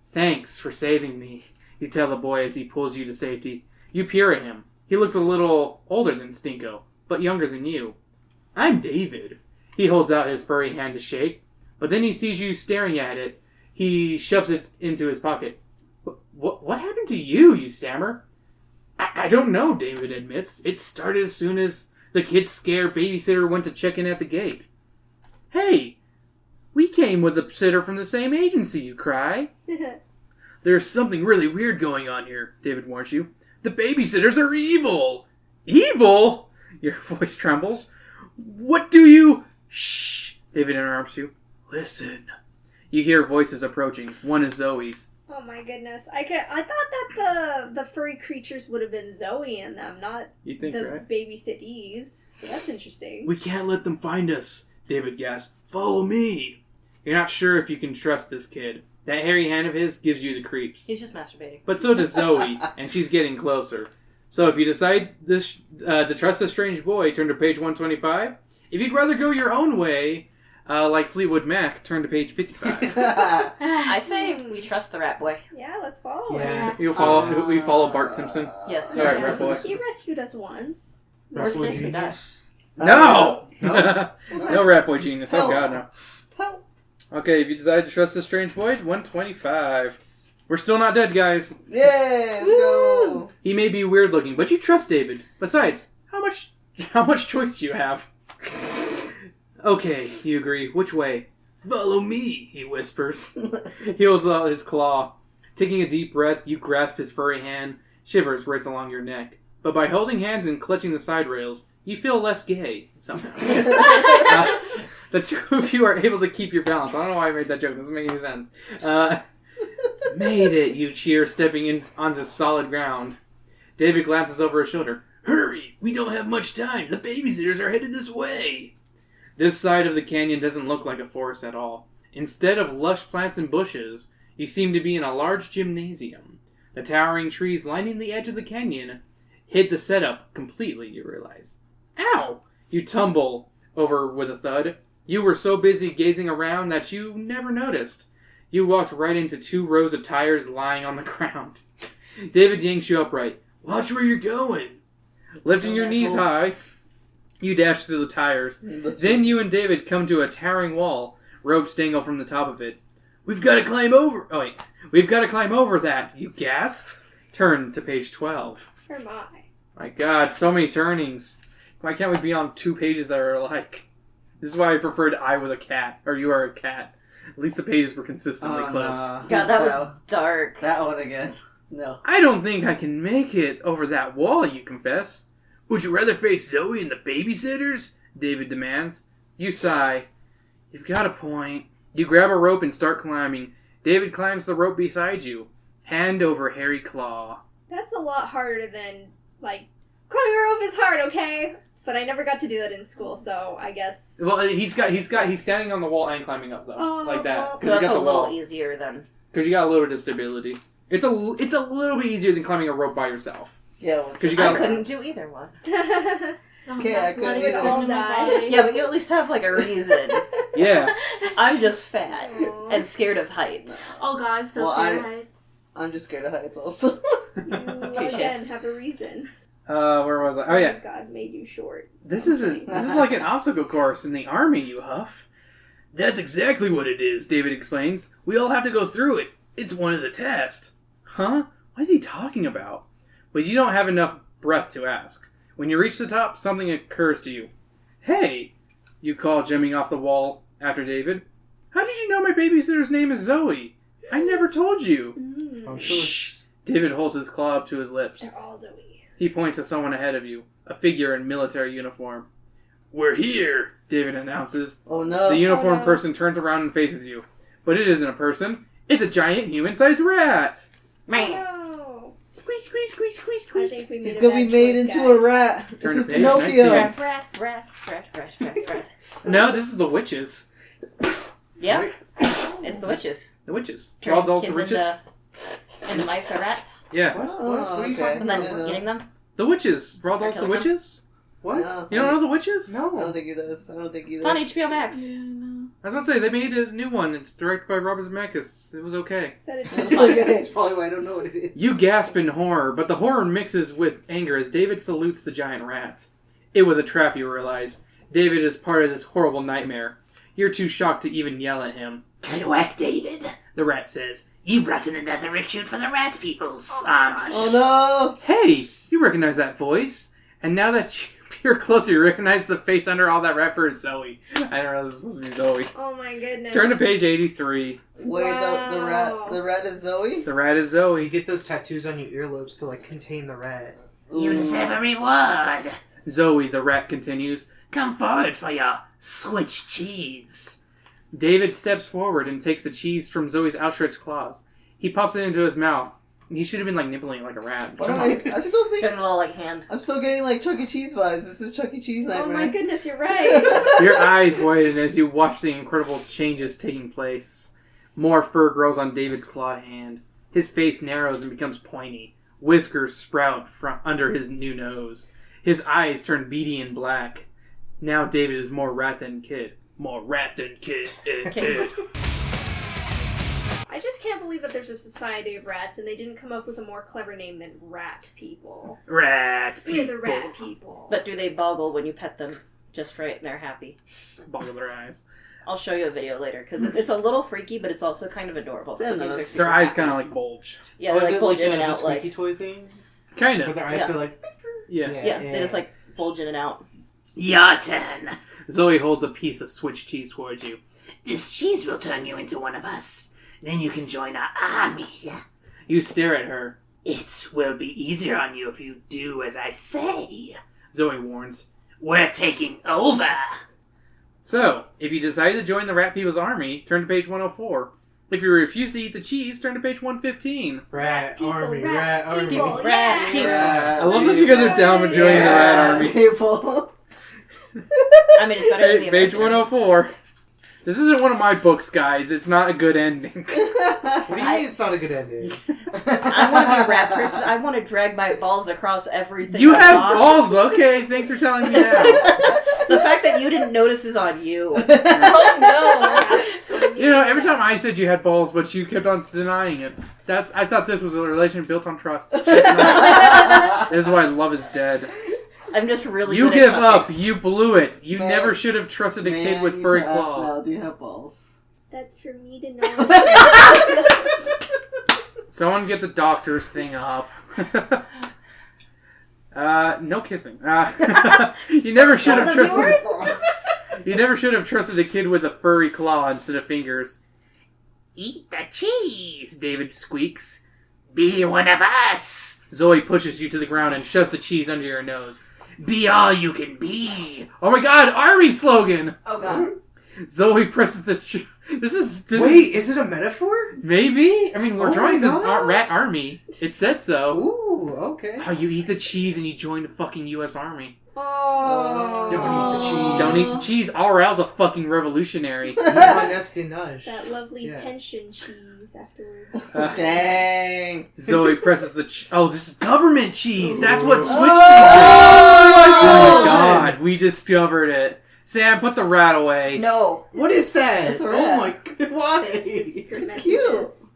Thanks for saving me, you tell the boy as he pulls you to safety. You peer at him. He looks a little older than Stinko, but younger than you. I'm David. He holds out his furry hand to shake, but then he sees you staring at it. He shoves it into his pocket. What happened to you, you stammer? I don't know, David admits. It started as soon as the kid's scared babysitter went to check in at the gate. Hey, we came with a sitter from the same agency, you cry. There's something really weird going on here, David warns you. The babysitters are evil! Evil? Your voice trembles. What do you... Shh, David interrupts you. Listen. You hear voices approaching. One is Zoe's. Oh my goodness. I thought that the furry creatures would have been Zoe in them, not You think, the right? babysittees. So that's interesting. We can't let them find us, David gasps. Follow me. You're not sure if you can trust this kid. That hairy hand of his gives you the creeps. He's just masturbating. But so does Zoe, and she's getting closer. So if you decide to trust this strange boy, turn to page 125. If you'd rather go your own way, like Fleetwood Mac, turn to page 55. I say we trust the rat boy. Yeah, let's follow Yeah. it. We follow Bart Simpson. Yes. Alright, Yes. rat boy. He rescued us once. Worst case, we die. Genius. No! No. No rat boy genius. Oh Help. god, no. Help. Okay, if you decide to trust this strange boy, 125. We're still not dead, guys. Yeah, let's go. He may be weird looking, but you trust David. Besides, how much choice do you have? Okay, you agree. Which way? Follow me, he whispers. He holds out his claw. Taking a deep breath, you grasp his furry hand. Shivers race along your neck. But by holding hands and clutching the side rails, you feel less gay, somehow. The two of you are able to keep your balance. I don't know why I made that joke. It doesn't make any sense. Made it, you cheer, stepping in onto solid ground. David glances over his shoulder. Hurry! We don't have much time. The babysitters are headed this way. This side of the canyon doesn't look like a forest at all. Instead of lush plants and bushes, you seem to be in a large gymnasium. The towering trees lining the edge of the canyon hid the setup completely, you realize. Ow! You tumble over with a thud. You were so busy gazing around that you never noticed. You walked right into 2 rows of tires lying on the ground. David yanks you upright. Watch where you're going. Lifting your knees high, you dash through the tires. Then you and David come to a towering wall. Ropes dangle from the top of it. We've got to climb over. Oh, wait. We've got to climb over that. You gasp. Turn to page 12. Or my. My God, so many turnings. Why can't we be on 2 pages that are alike? This is why I preferred I was a cat, or you are a cat. At least the pages were consistently close. Nah. God, that was dark. That one again. No. I don't think I can make it over that wall, you confess. Would you rather face Zoe and the babysitters? David demands. You sigh. You've got a point. You grab a rope and start climbing. David climbs the rope beside you. Hand over hairy claw. That's a lot harder than, like, climbing a rope is hard, okay? But I never got to do that in school, so I guess... Well, he's standing on the wall and climbing up, though. Oh, like that. well. 'Cause So you that's got a the little wall. easier then. Because you got a little bit of stability. It's a little bit easier than climbing a rope by yourself. Yeah. Because you I got couldn't do either one. Okay, I couldn't Letting either. go of my Die. body. Yeah, but you at least have like a reason. Yeah. I'm just fat Aw. and scared of heights. Oh god, I'm so Well, scared of heights. I'm just scared of heights also. You, Touche. again, have a reason. Where was I? Oh yeah. God made you short. This is like an obstacle course in the army, you huff. That's exactly what it is, David explains. We all have to go through it. It's one of the tests. Huh? What is he talking about? But you don't have enough breath to ask. When you reach the top, something occurs to you. Hey! You call, jumping off the wall after David. How did you know my babysitter's name is Zoe? I never told you. Oh, Shh. David holds his claw up to his lips. They're all Zoe. He points to someone ahead of you, a figure in military uniform. We're here, David announces. Oh no. The uniformed no. person turns around and faces you. But it isn't a person. It's a giant human-sized rat. Man. No. Squeak, squeak, squeak, squeak, I squeak. think we made He's a gonna be bad made choice, into guys. a rat. This Turn is to page Pinocchio. 19. Rat. No, this is the witches. Yeah, it's the witches. The witches. Turning All dolls the kids witches? into mice or rats, Yeah. What? What are you okay. talking and about? then Yeah. eating them. The witches. Roald Dahl's the killing them? witches? What? No, You don't know the witches? I don't No. think he does. I don't think he It's on does. HBO Max. Yeah, no. I was about to say, they made a new one. It's directed by Robert Zemeckis. It was okay. Is that a It's teacher? okay. That's probably why I don't know what it is. You gasp in horror, but the horror mixes with anger as David salutes the giant rat. It was a trap, you realize. David is part of this horrible nightmare. You're too shocked to even yell at him. Good work, David. The rat says. You brought in another recruit for the rat people, son. Oh no! Hey, you recognize that voice. And now that you're closer, you recognize the face under all that rat fur is Zoe. I didn't realize it was supposed to be Zoe. Oh my goodness. Turn to page 83. Wait, Wow. the rat is Zoe? The rat is You Zoe. get those tattoos on your earlobes to like contain the rat. You Ooh. deserve a reward. Zoe, the rat continues. Come forward for your switch cheese. David steps forward and takes the cheese from Zoe's outstretched claws. He pops it into his mouth. He should have been like nibbling like a rat. What am I? I'm still thinking. Getting a little like hand. I'm still getting like Chuck E. Cheese vibes. This is Chuck E. Cheese Oh nightmare. my goodness, you're right. Your eyes widen as you watch the incredible changes taking place. More fur grows on David's clawed hand. His face narrows and becomes pointy. Whiskers sprout from under his new nose. His eyes turn beady and black. Now David is more rat than kid. More rat than kid. Kid. I just can't believe that there's a society of rats and they didn't come up with a more clever name than rat people. Rat We're people. the rat people. But do they boggle when you pet them just right and they're happy? Boggle their eyes. I'll show you a video later because it's a little freaky, but it's also kind of adorable. Yeah, Some things no, are it's- super Their eyes happy. kind of like bulge. Yeah, Oh, they is like it bulge like in and the out squeaky like toy thing? Kind Where of. their eyes Yeah. go like... Yeah. yeah, they just like bulge in and out. Your turn. Zoe holds a piece of Swiss cheese towards you. This cheese will turn you into one of us. Then you can join our army. You stare at her. It will be easier on you if you do as I say. Zoe warns. We're taking over. So, if you decide to join the Rat People's army, turn to page 104. If you refuse to eat the cheese, turn to page 115. Rat people, army, rat rat army. people, Rat, yeah. I love that you guys are down with joining the Rat Army. People. I mean, it's better than the Page American Army. 104. This isn't one of my books, guys. It's not a good ending. What do you mean it's not a good ending? I want to be a rat person. I want to drag my balls across everything. You I have bought. balls, okay? Thanks for telling me that. The fact that you didn't notice is on you. Oh no! You know, every time I said you had balls, but you kept on denying it. I thought this was a relationship built on trust. This is why love is dead. I'm just really. You good give at up. You blew it. You Man. never should have trusted a Man, kid with you furry need to ask claw. now, do you have balls? That's for me to know. Someone get the doctor's thing up. No kissing. You never should have The trusted. viewers? You never should have trusted a kid with a furry claw instead of fingers. Eat the cheese. David squeaks. Be one of us. Zoe pushes you to the ground and shoves the cheese under your nose. Be all you can be. Oh my god, army slogan! Oh god. Zoe presses the this Wait, is it a metaphor? maybe? I mean, we're Oh drawing my this God. rat army. It said so. Ooh, okay. How you eat the cheese and you join the fucking U.S. Army. Oh. Don't eat the cheese. Don't eat the cheese. RL's a fucking revolutionary. Eat my espionage. That lovely Yeah. pension cheese afterwards. Dang. Zoe presses the oh, this is government cheese. That's what switched Oh Oh my God. god, we discovered it. Sam, put the rat away. No. What is that? It's a Oh rat. my god, why? Secret It's messages.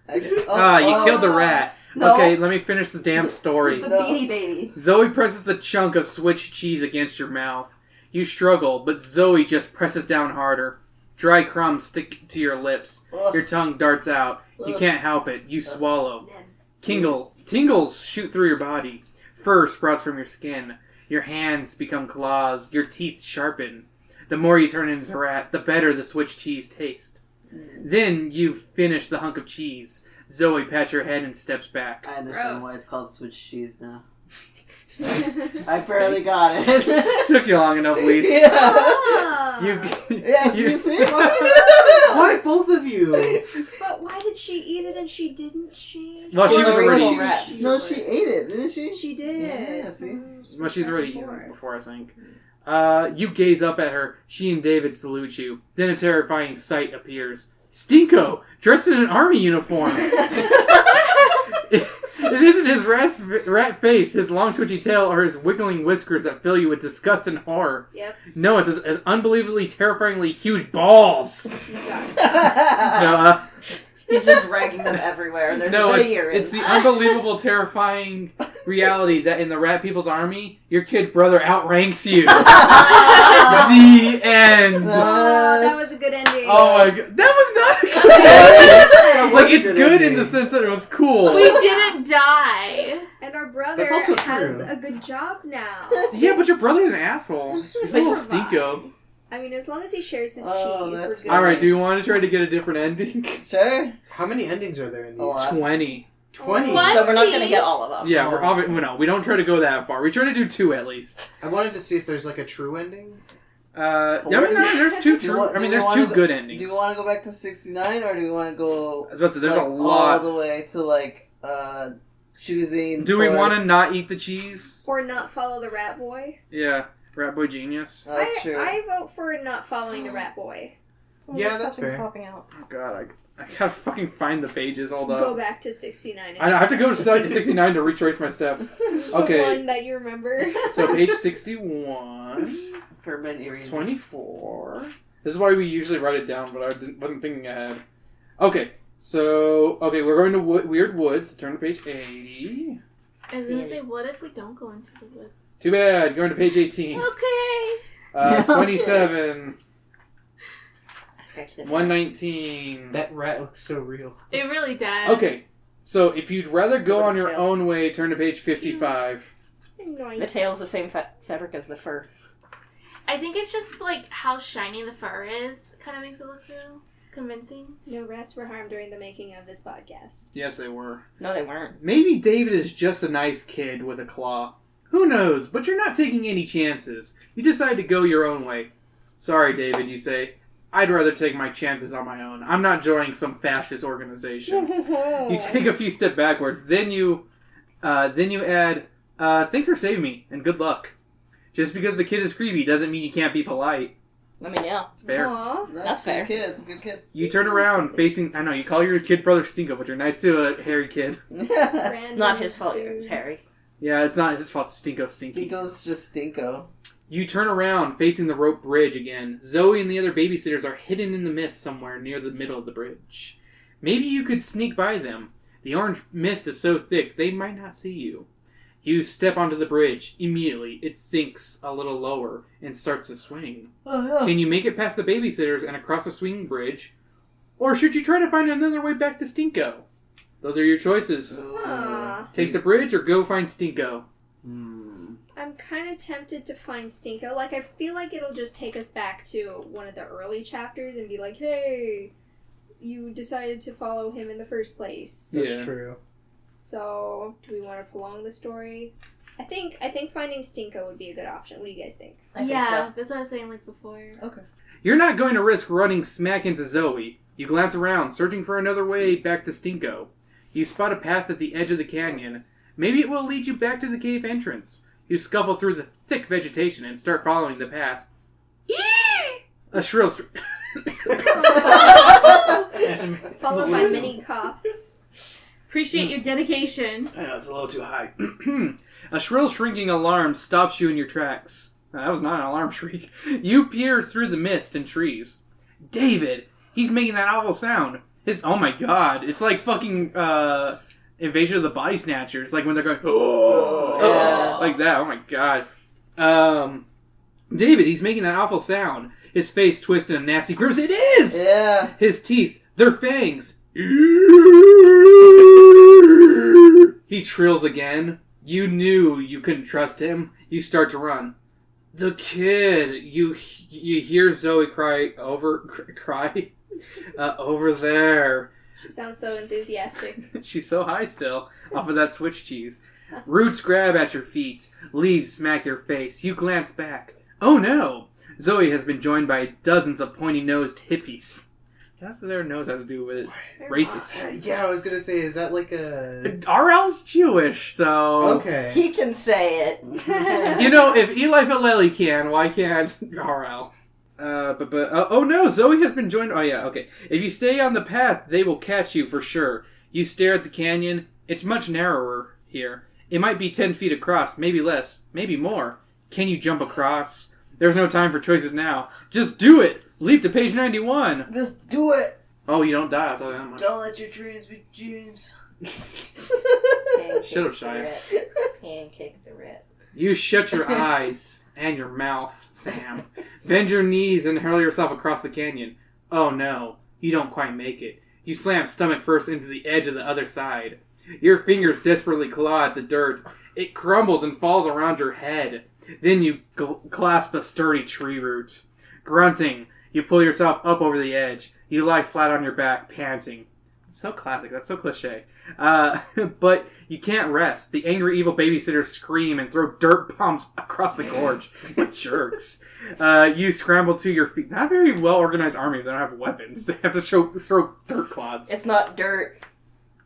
You killed the rat. No. Okay, let me finish the damn story. It's a Beanie Baby. Zoe presses the chunk of Switch cheese against your mouth. You struggle, but Zoe just presses down harder. Dry crumbs stick to your lips. Ugh. Your tongue darts out. You Ugh. can't help it. You swallow. Tingles shoot through your body. Fur sprouts from your skin. Your hands become claws. Your teeth sharpen. The more you turn into a rat, the better the Switch cheese tastes. Then you finish the hunk of cheese. Zoe pats her head and steps back. I understand why Gross. it's called Switch cheese now. I barely got it. Took you long enough, Lise. Yeah. Ah. You, Yes, you- you see? Why both of you? But why did she eat it and she didn't change? Well, she was Well, already. she- rat. No, she ate it, didn't she? She did. Yeah, see? Well, she's already Before. eaten before, I think. You gaze up at her. She and David salute you. Then a terrifying sight appears. Stinko, dressed in an army uniform. It isn't his rat face, his long twitchy tail, or his wiggling whiskers that fill you with disgust and horror. Yep. No, it's his unbelievably, terrifyingly huge balls. No, He's just dragging them everywhere. There's no, a bit of urine. it's the unbelievable, terrifying reality that in the Rat People's Army, your kid brother outranks you. The end. Oh, that was a good ending. Oh my god, that was not a good That ending. was Like, it's good good in ending. the sense that it was cool. We didn't die. And our brother That's also has true. a good job now. Yeah, but your brother's an asshole. He's a little Provide. stinko. I mean, as long as he shares his Oh, cheese, we're that's good. Alright, do you want to try to get a different ending? Sure. How many endings are there in A these? lot. 20. 20. What? So we're not going to get all of them. Yeah, we don't try to go that far. We try to do 2 at least. I wanted to see if there's like a true ending. Yeah, I mean, no, there's 2 Do you true. wa- I do mean, you there's wanna 2 go- good endings. Do you want to go back to 69 or do you want to go I was about to say, there's like, a lot. all the way to like choosing? Do we want to first? not eat the cheese? Or not follow the rat boy. Yeah, Rat Boy Genius. Oh, that's true. I vote for not following the rat boy. Yeah, that's fair. Popping out. Oh god, I gotta fucking find the pages. Hold Go up. back to 69. I have to go to 69 to retrace my steps. The Okay. one that you remember. So page 61, For many reasons. 24. This is why we usually write it down, but I wasn't thinking ahead. Okay, so we're going to Weird Woods. Turn to page 80. I was gonna say, what if we don't go into the woods? Too bad. Going to page 18. Okay. 27. Scratch that. 119. That rat looks so real. It really does. Okay. So if you'd rather go on your Tail. own way, turn to page 55. Nice. The tail's the same fabric as the fur. I think it's just like how shiny the fur is. Kind of makes it look real convincing. No rats were harmed during the making of this podcast. Yes, they were. No, they weren't. Maybe David is just a nice kid with a claw. Who knows? But you're not taking any chances. You decide to go your own way. Sorry, David, you say. I'd rather take my chances on my own. I'm not joining some fascist organization. You take a few steps backwards, then you add, thanks for saving me, and good luck. Just because the kid is creepy doesn't mean you can't be polite. I mean, yeah. It's fair. Aw. That's fair. Good kid. It's a good kid. You turn around facing, I know, you call your kid brother Stinko, but you're nice to a hairy kid. Random Not his fault, dude. it's Harry. Yeah, it's not his fault, Stinko stinky. Stinko's just Stinko. You turn around facing the rope bridge again. Zoe and the other babysitters are hidden in the mist somewhere near the middle of the bridge. Maybe you could sneak by them. The orange mist is so thick they might not see you. You step onto the bridge. Immediately, it sinks a little lower and starts to swing. Oh, Can you make it past the babysitters and across the swinging bridge? Or should you try to find another way back to Stinko? Those are your choices. Aw. Take the bridge or go find Stinko. I'm kind of tempted to find Stinko. Like, I feel like it'll just take us back to one of the early chapters and be like, hey, you decided to follow him in the first place. That's Yeah. true. So, do we want to prolong the story? I think finding Stinko would be a good option. What do you guys think? I think Yeah, so. that's what I was saying like before. Okay. You're not going to risk running smack into Zoe. You glance around, searching for another way back to Stinko. You spot a path at the edge of the canyon. Maybe it will lead you back to the cave entrance. You scuffle through the thick vegetation and start following the path. A shrill Followed by many coughs. Appreciate your dedication. I know, it's a little too high. A shrill shrinking alarm stops you in your tracks. That was not an alarm shriek. You peer through the mist and trees. David! He's making that awful sound. Oh my god. It's like fucking, Invasion of the Body Snatchers. Like when they're going, oh, Yeah. like that. Oh my god. David, he's making that awful sound. His face twisted in a nasty grimace. It is! Yeah. His teeth, they're fangs. He trills again. You knew you couldn't trust him. You start to run. The kid. You hear Zoe cry over there. She sounds so enthusiastic. She's so high still off of that Swiss cheese. Roots grab at your feet. Leaves smack your face. You glance back. Oh no! Zoe has been joined by dozens of pointy-nosed hippies. What does their nose have to do with it? Racist. Yeah, I was gonna say, is that like a... RL's Jewish, so... Okay. He can say it. You know, if Eli Vallely can, why can't RL? Oh no, Zoe has been joined... Oh yeah, okay. If you stay on the path, they will catch you for sure. You stare at the canyon. It's much narrower here. It might be 10 feet across, maybe less, maybe more. Can you jump across? There's no time for choices now. Just do it! Leap to page 91! Just do it. Oh, you don't die, I'll tell you that much. Don't let your dreams be dreams. Shut up, Shia. Pancake the rat. You shut your eyes and your mouth, Sam. Bend your knees and hurl yourself across the canyon. Oh no, you don't quite make it. You slam stomach first into the edge of the other side. Your fingers desperately claw at the dirt. It crumbles and falls around your head. Then you clasp a sturdy tree root. Grunting, you pull yourself up over the edge. You lie flat on your back, panting. So classic, that's so cliche. But you can't rest. The angry evil babysitters scream and throw dirt bombs across the gorge. What jerks. You scramble to your feet. Not a very well-organized army. They don't have weapons. They have to throw dirt clods. It's not dirt.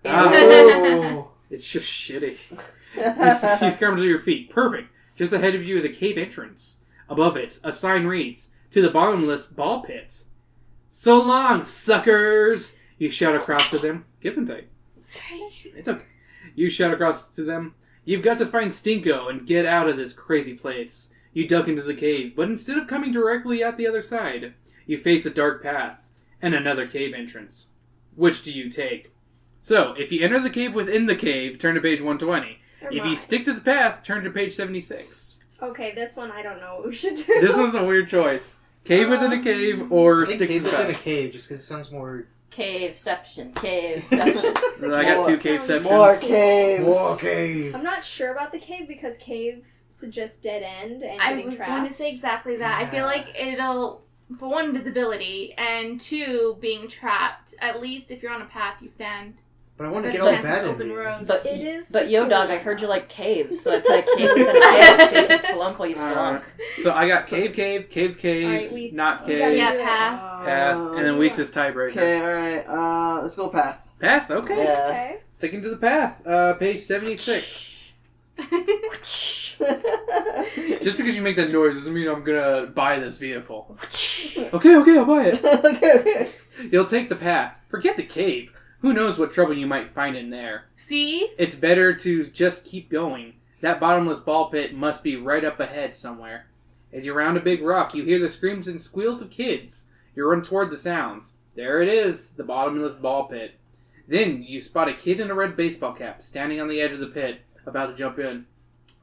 Oh. It's just shitty. You scramble to your feet. Perfect. Just ahead of you is a cave entrance. Above it, a sign reads, "To the bottomless ball pit." So long, suckers! You shout across to them. Kiss him tight. Sorry. It's okay. You shout across to them. You've got to find Stinko and get out of this crazy place. You duck into the cave, but instead of coming directly at the other side, you face a dark path and another cave entrance. Which do you take? So, if you enter the cave within the cave, turn to page 120. Never If you mind. stick to the path, turn to page 76. Okay, this one I don't know what we should do. This one's a weird choice. Cave within a cave or I think stick to cave the within a path. cave, just because it sounds more... Caveception. I got two cave sections. More caves. More cave! I'm not sure about the cave because cave suggests dead end and I getting was trapped. going to say exactly that. I feel like it'll, for one, visibility, and two, being trapped. At least if you're on a path, you stand But I want to There's get all chance bad of in open me. roads. But It is. But the Yo Dog, I door. heard you like caves, so I put a cave within a cave so you can spelunk while you spelunk. So I got cave, Alright, we not you gotta cave, Yeah, do it. path. pass, and then Weese's tiebreaker. Okay, alright. Let's go path. Path, okay. Yeah. Okay. Sticking to the path. Page 76. Just because you make that noise doesn't mean I'm gonna buy this vehicle. Okay, I'll buy it. okay. You'll take the path. Forget the cave. Who knows what trouble you might find in there. See? It's better to just keep going. That bottomless ball pit must be right up ahead somewhere. As you round a big rock, you hear the screams and squeals of kids. You run toward the sounds. There it is, the bottomless ball pit. Then you spot a kid in a red baseball cap standing on the edge of the pit, about to jump in.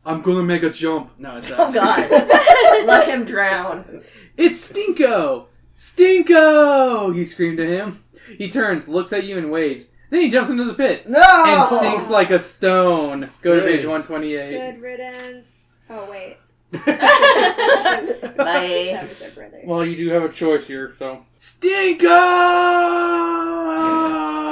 I'm gonna make a jump. No, it's Oh not. god. Let him drown. It's Stinko! Stinko! You scream to him. He turns, looks at you, and waves. Then he jumps into the pit No! and sinks like a stone. Go to Good. page 128. Good riddance. Oh wait. Bye. That was our brother. Well, you do have a choice here, so. Stinko!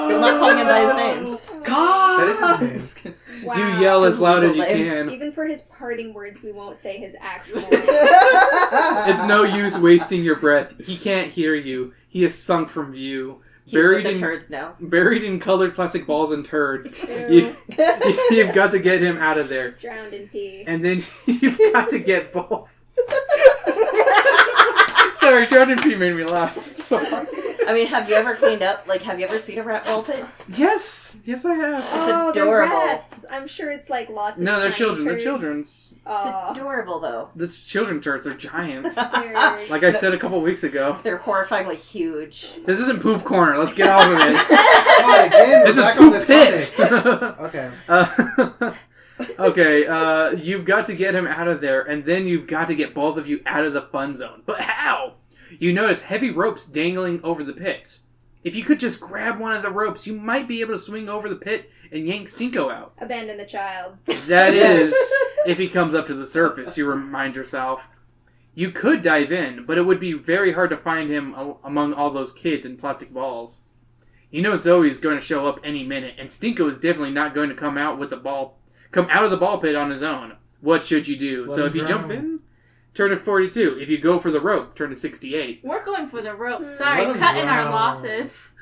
Still not calling him by his name. God! That is his name. Wow. You yell as loud as you Legal can. Even for his parting words, we won't say his actual name. It's no use wasting your breath. He can't hear you. He is sunk from view. He's with the turds now. Buried in colored plastic balls and turds. Ew. You've got to get him out of there. Drowned in pee. And then you've got to get both. Sorry, Drowned in Pee made me laugh. Sorry. I mean, have you ever cleaned up? Like, have you ever seen a rat ball pit? Yes, I have. Oh, they're adorable. rats. I'm sure it's like lots of No, they're tiny children. They're turds. children's. It's Oh, adorable, though. The children turds. They're giants. they're... Like I said a couple weeks ago. They're horrifyingly huge. This isn't poop corner. Let's get off of it. Alright, again, we're This is back on poop this pits. topic. Okay. Okay, you've got to get him out of there, and then you've got to get both of you out of the fun zone. But how? You notice heavy ropes dangling over the pit. If you could just grab one of the ropes, you might be able to swing over the pit and yank Stinko out. Abandon the child. That Yes. is, if he comes up to the surface, you remind yourself. You could dive in, but it would be very hard to find him among all those kids and plastic balls. You know Zoe's going to show up any minute, and Stinko is definitely not going to come out of the ball pit on his own. What should you do? Let So him if you drown. jump in, turn to 42. If you go for the rope, turn to 68. We're going for the rope. Sorry, Let him cutting our drown. losses.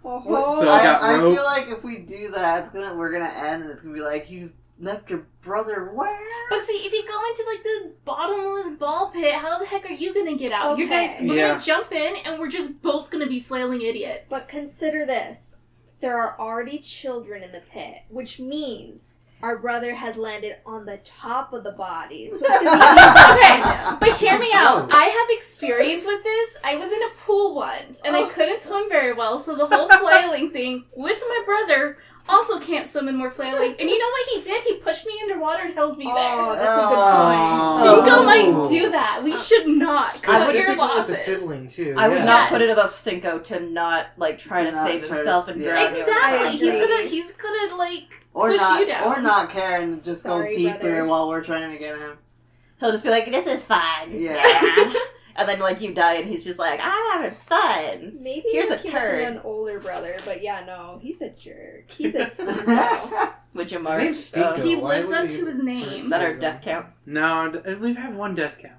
Oh, So I got I rope. feel like if we do that, we're gonna end and it's gonna be like, you left your brother where? But see, if you go into like the bottomless ball pit, how the heck are you gonna get out? You Okay. guys, we're Yeah. gonna jump in, and we're just both gonna be flailing idiots. But consider this. There are already children in the pit, which means our brother has landed on the top of the body. So it's gonna be Okay, but hear me out. I have experience with this. I was in a pool once, and I couldn't swim very well, so the whole flailing thing with my brother also can't swim and we're flailing. And you know what he did? He pushed me underwater and held me Oh, there. that's a good Oh. point. Stinko might do that. We should not cut your Specifically with the losses. sibling, too. I would yeah. not Yes. put it above Stinko to not like try To to not save try to- himself and yeah. drown you. Exactly. I He's gonna like Or push not, you down. or not care and just Sorry, go deeper brother. while we're trying to get him. He'll just be like, "This is fun." Yeah. And then like you die, and he's just like, "I'm having fun." Maybe Here's a if he wasn't turd. an older brother, but yeah, no, he's a jerk. He's a stinko. Would you His mark? name's Stinko. He Why lives would up we to his insert name. Is that our Stinko? death count? No, we've had one death count.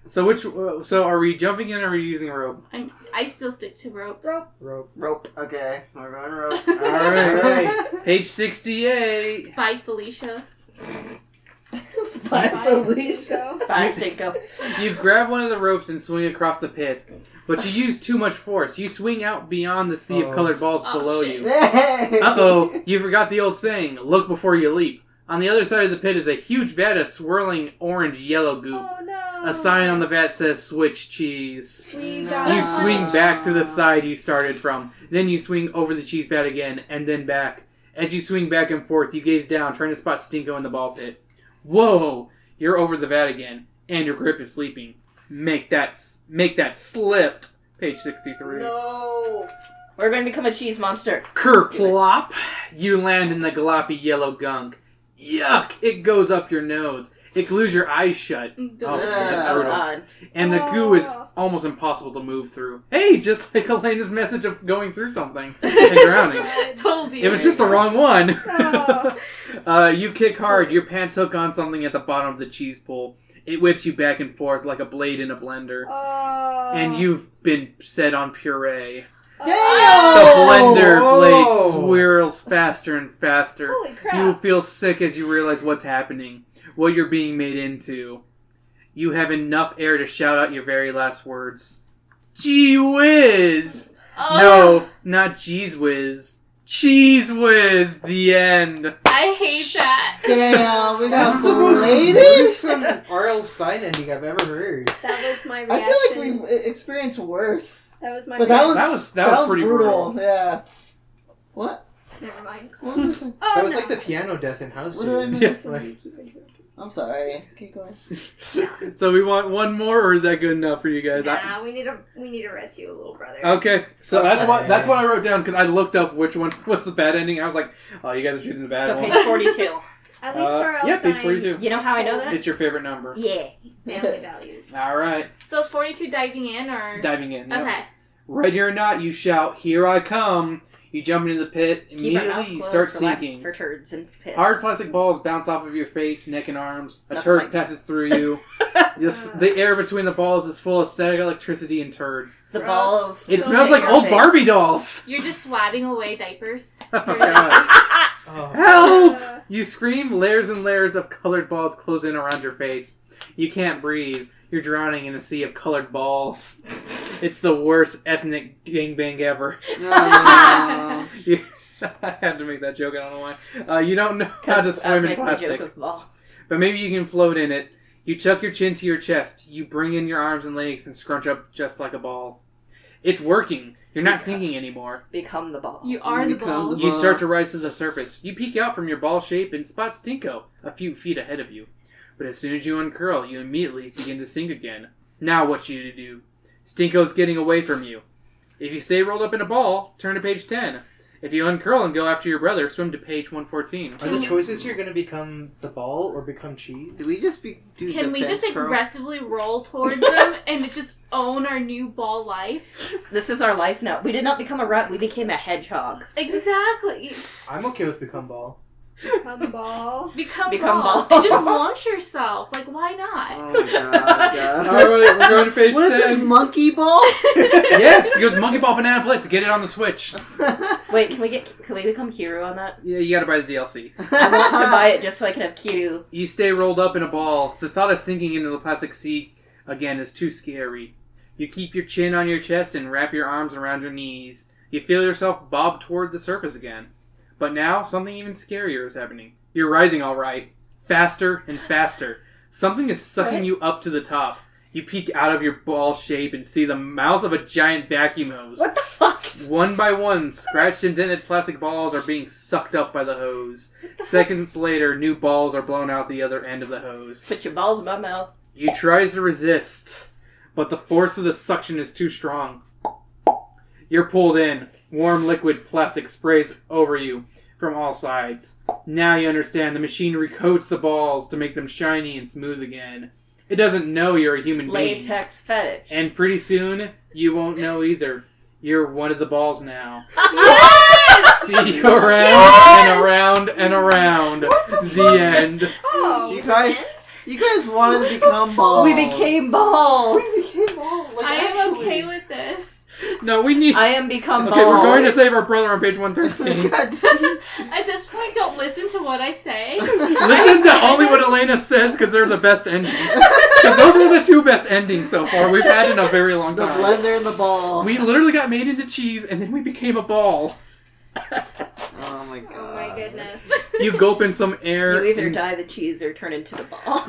So are we jumping in or are we using rope? I still stick to rope. Rope. Rope. Okay, we're going rope. Alright. Alright. Page 68. Bye, Felicia. Bye, Bye, Felicia. Stinko. Bye, Stinko. You grab one of the ropes and swing across the pit, but you use too much force. You swing out beyond the sea of Oh. colored balls Oh, below shit. you. Hey! Uh-oh, you forgot the old saying, look before you leap. On the other side of the pit is a huge vat of swirling orange-yellow goop. Oh no. A sign on the vat says, switch cheese. We No. got You swing back to the Ah. side you started from. Then you swing over the cheese vat again, and then back. As you swing back and forth, you gaze down, trying to spot Stinko in the ball pit. Whoa! You're over the vat again, and your grip is sleeping. Make that slipped. Page 63. No. We're going to become a cheese monster. Kerplop! You land in the gloppy yellow gunk. yuck! It goes up your nose. It glues your eyes shut. Delicious. that's That was brutal. odd. And the goo is almost impossible to move through. Hey, just like Elena's message of going through something and drowning. Told you. It was just the wrong one. Oh. You kick hard. Your pants hook on something at the bottom of the cheese pool. It whips you back and forth like a blade in a blender. Oh. And you've been set on puree. The Oh. blender blade Oh. swirls faster and faster. Holy crap. You feel sick as you realize what's happening. What you're being made into. You have enough air to shout out your very last words. Gee whiz! Oh, No, not geez whiz. Cheese whiz! The end. I hate that. Damn, we That's got the most bladed? gruesome RL Stine ending I've ever heard. That was my I reaction. feel like we've experienced worse. That was my But that reaction. one's, That was one's pretty brutal. brutal. Yeah. What? Never mind. What was this? Oh, That was no. like the piano death in House. What did I miss? Yes. Like, I'm sorry. Keep going. So we want one more, or is that good enough for you guys? Nah, we need to rescue a little brother. Okay, so that's Okay. what I wrote down because I looked up which one what's the bad ending. I was like, oh, you guys are choosing the bad So one. page 42. At least RL yeah, page Stine 42. You know how I know that? It's your favorite number. Yeah. family values. All right, So is 42 diving in or? diving in. Yep. Okay. Ready or not, you shout, "Here I come!" You jump into the pit. Keep our mouths Immediately, you closed start for sinking. for turds and piss. Hard plastic balls bounce off of your face, neck, and arms. A Nothing turd like- passes through you. The air between the balls is full of static electricity and turds. The Gross. balls. It So smells big like in old your Barbie dolls. You're just swatting away diapers. Oh, Your God. diapers. oh. Help! You scream, layers and layers of colored balls close in around your face. You can't breathe. You're drowning in a sea of colored balls. It's the worst ethnic gangbang ever. No. I had to make that joke, I don't know why. You don't know how to Because I swim was in making a joke plastic, of balls. but maybe you can float in it. You chuck your chin to your chest. You bring in your arms and legs and scrunch up just like a ball. It's working. You're not sinking anymore. Become the ball. You are the Become ball. the- You start to rise to the surface. You peek out from your ball shape and spot Stinko a few feet ahead of you. But as soon as you uncurl, you immediately begin to sink again. Now what you to do? Stinko's getting away from you. If you stay rolled up in a ball, turn to page 10. If you uncurl and go after your brother, swim to page 114. Are the choices here going to become the ball or become cheese? Did we just do Can we defense just curl? aggressively roll towards them and just own our new ball life? This is our life now. We did not become a rat, we became a hedgehog. Exactly. I'm okay with become ball. Become ball. Become Become ball. ball. And just launch yourself. Like, why not? Oh my god. Alright, we're going to page What is 10. this, monkey ball? Yes, because Monkey Ball Banana Blitz, get it on the Switch. Wait, can we become Kiru on that? Yeah, you gotta buy the DLC. I want to buy it just so I can have Kiru. You stay rolled up in a ball. The thought of sinking into the plastic sea again is too scary. You keep your chin on your chest and wrap your arms around your knees. You feel yourself bob toward the surface again. But now, something even scarier is happening. You're rising all right. Faster and faster. Something is sucking What? you up to the top. You peek out of your ball shape and see the mouth of a giant vacuum hose. What the fuck? One by one, scratched and dented plastic balls are being sucked up by the hose. Seconds later, new balls are blown out the other end of the hose. Put your balls in my mouth. You try to resist, but the force of the suction is too strong. You're pulled in. Warm liquid plastic sprays over you from all sides. Now you understand. The machinery coats the balls to make them shiny and smooth again. It doesn't know you're a human being. Latex fetish. And pretty soon, you won't know either. You're one of the balls now. Yes! See you around and around and around. The end. Oh, You guys wanted to become balls. We became balls. We became ball. Like, I am actually. okay with this. No, we need... I am become Okay, balls. we're going to save our brother on page 113. At this point, don't listen to what I say. Listen to only what Elena says, because they're the best endings. Because those were the two best endings so far we've had in a very long The time. blender and the ball. We literally got made into cheese, and then we became a ball. Oh my god. oh my goodness. You gulp in some air. You either and- die the cheese or turn into the ball.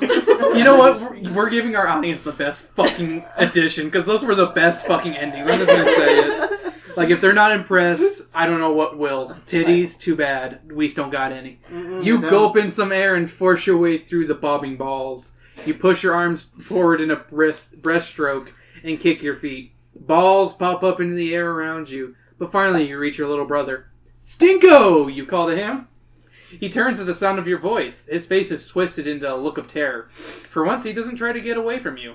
You know what? We're giving our audience the best fucking edition, because those were the best fucking endings. I'm just gonna say it. Like, if they're not impressed, I don't know what will. Titties, too bad. We don't got any. You no. gulp in some air and force your way through the bobbing balls. You push your arms forward in a breaststroke and kick your feet. Balls pop up into the air around you, but finally you reach your little brother. Stinko! You call to him. He turns at the sound of your voice. His face is twisted into a look of terror. For once, he doesn't try to get away from you.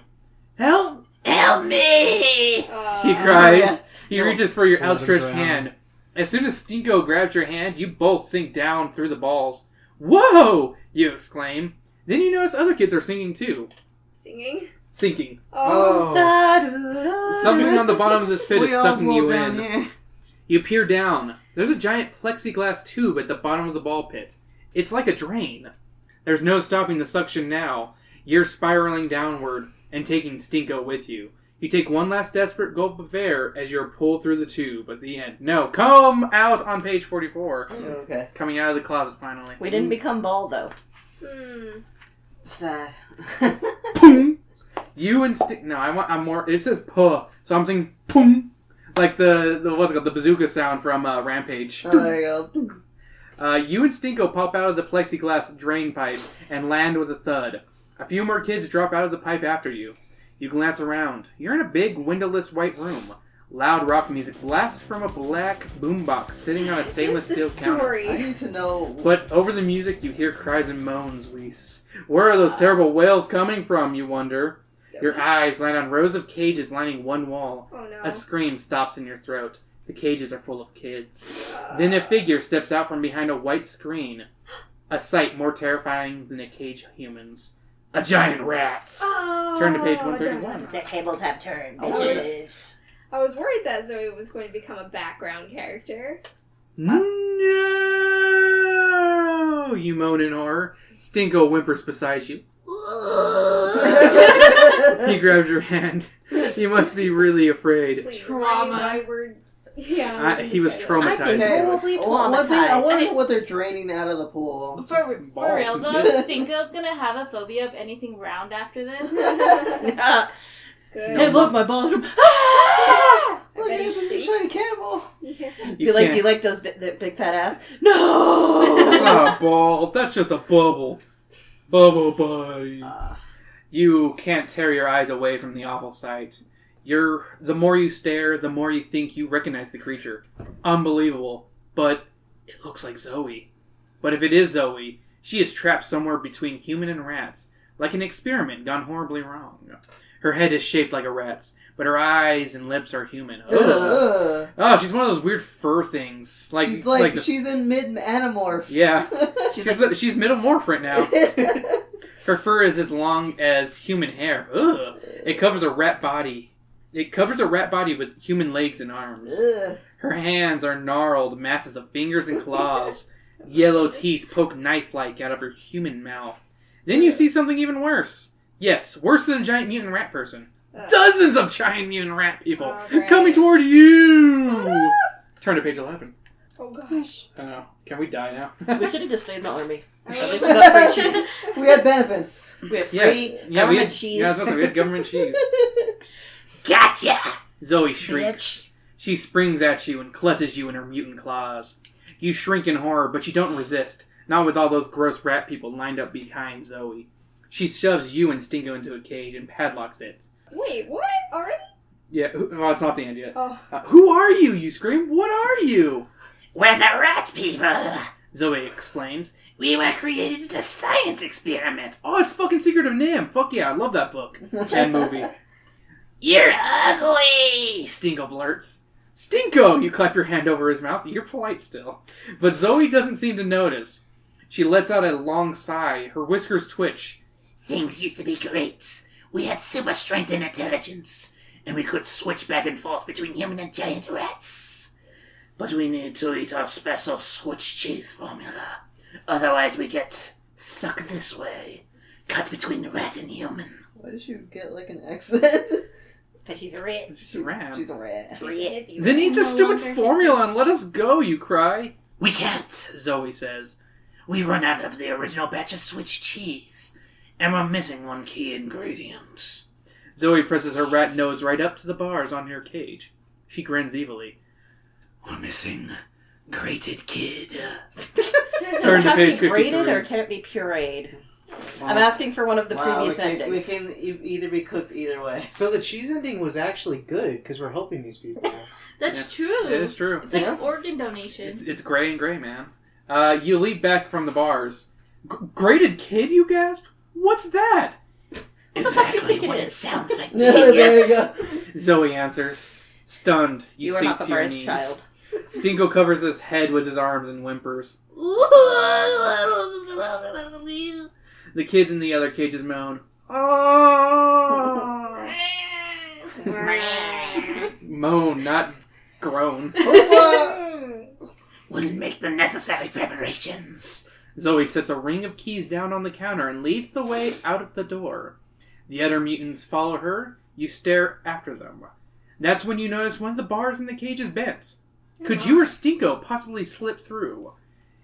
Help! Help me! He cries. Yeah. He reaches for your Just let him outstretched drown. hand. As soon as Stinko grabs your hand, you both sink down through the balls. Whoa! You exclaim. Then you notice other kids are singing too. Singing? Sinking. Oh. Oh. Something on the bottom of this pit is We all sucking fall you down in. here. You peer down. There's a giant plexiglass tube at the bottom of the ball pit. It's like a drain. There's no stopping the suction now. You're spiraling downward and taking Stinko with you. You take one last desperate gulp of air as you're pulled through the tube at the end. No, come out on page 44. Okay. Coming out of the closet finally. We didn't become bald, though. Sad. Boom! You and No, I'm more. It says puh, so I'm thinking boom, like the what's it called, the bazooka sound from Rampage. Oh, there you go. You and Stinko pop out of the plexiglass drain pipe and land with a thud. A few more kids drop out of the pipe after you. You glance around. You're in a big, windowless white room. Loud rock music blasts from a black boombox sitting on a stainless steel counter. Story. I need to know. But over the music, you hear cries and moans, Reese. Where are those terrible wails coming from, you wonder? Your eyes land on rows of cages lining one wall. Oh no. A scream stops in your throat. The cages are full of kids. Then a figure steps out from behind a white screen. A sight more terrifying than a cage of humans. A giant rat. Oh, Turn to page 131. The tables have turned, I bitches. I was worried that Zoe was going to become a background character. No! You moan in horror. Stinko whimpers beside you. He grabs your hand. You must be really afraid. Please remind me why we're... Yeah. He was traumatized. I've been horribly One thing, I traumatized. wonder what they're draining out of the pool. For real balls. though, Stinko's gonna have a phobia of anything round after this. Good. Hey, look, my balls are... I Look, bet he it's a stinks. shiny cannibal. Yeah. You like? can't- Do you like those the big fat ass? No. That's not a ball. That's just a bubble. Bubble buddy. You can't tear your eyes away from the awful sight. The more you stare, the more you think you recognize the creature. Unbelievable. But it looks like Zoe. But if it is Zoe, she is trapped somewhere between human and rats. Like an experiment gone horribly wrong. Her head is shaped like a rat's, but her eyes and lips are human. Ugh. Ugh. Oh, she's one of those weird fur things. She's like she's in mid-anamorph. Yeah. She's She's middle-morph right now. Her fur is as long as human hair. Ugh. It covers a rat body. It covers a rat body with human legs and arms. Ugh. Her hands are gnarled masses of fingers and claws. Yellow teeth poke knife-like out of her human mouth. Then you see something even worse. Yes, worse than a giant mutant rat person. Dozens of giant mutant rat people great. coming toward you! Turn to page 11. Oh gosh. I don't know. Can we die now? We should have just stayed in the army. I At least was- we got free cheese. We had benefits. We have Yeah, free we government had cheese. Yeah, that's right, we had government cheese. Gotcha! Zoe shrieks. Bitch. She springs at you and clutches you in her mutant claws. You shrink in horror, but you don't resist. Not with all those gross rat people lined up behind Zoe. She shoves you and Stinko into a cage and padlocks it. Wait, what? Already? Yeah, well, it's not the end yet. Oh. Who are you? You scream. What are you? We're the rat people. Zoe explains. We were created in a science experiment. Oh, it's fucking Secret of Nim. Fuck yeah, I love that book and movie. You're ugly. Stinko blurts. Stinko! You clap your hand over his mouth. You're polite still. But Zoe doesn't seem to notice. She lets out a long sigh. Her whiskers twitch. Things used to be great. We had super strength and intelligence, and we could switch back and forth between human and giant rats. But we need to eat our special switch cheese formula. Otherwise we get stuck this way. Cut between rat and human. Why did you get like an accent? Because she's a rat. She's a rat. She's a rat. Then eat the No stupid longer formula and let us go, you cry. We can't. Zoe says. We've run out of the original batch of Swiss cheese, and we're missing one key ingredient. Zoe presses her rat nose right up to the bars on her cage. She grins evilly. We're missing grated kid. Does Turn it to have page to be grated 53. or can it be pureed? I'm asking for one of the previous we endings. can either be cooked either way. So the cheese ending was actually good because we're helping these people. That's Yeah, true. It is true. It's like Yeah. organ donation. It's gray and gray, man. You leap back from the bars. Graded kid, you gasp? What's that? Exactly what it sounds like, There you genius. go. Zoe answers. Stunned, you You are sink not the to your first knees. child. Stinko covers his head with his arms and whimpers. The kids in the other cages moan. Oh. Moan, not groan. We'll make the necessary preparations. Zoe sets a ring of keys down on the counter and leads the way out of the door. The other mutants follow her. You stare after them. That's when you notice one of the bars in the cage is bent. Could you or Stinko possibly slip through?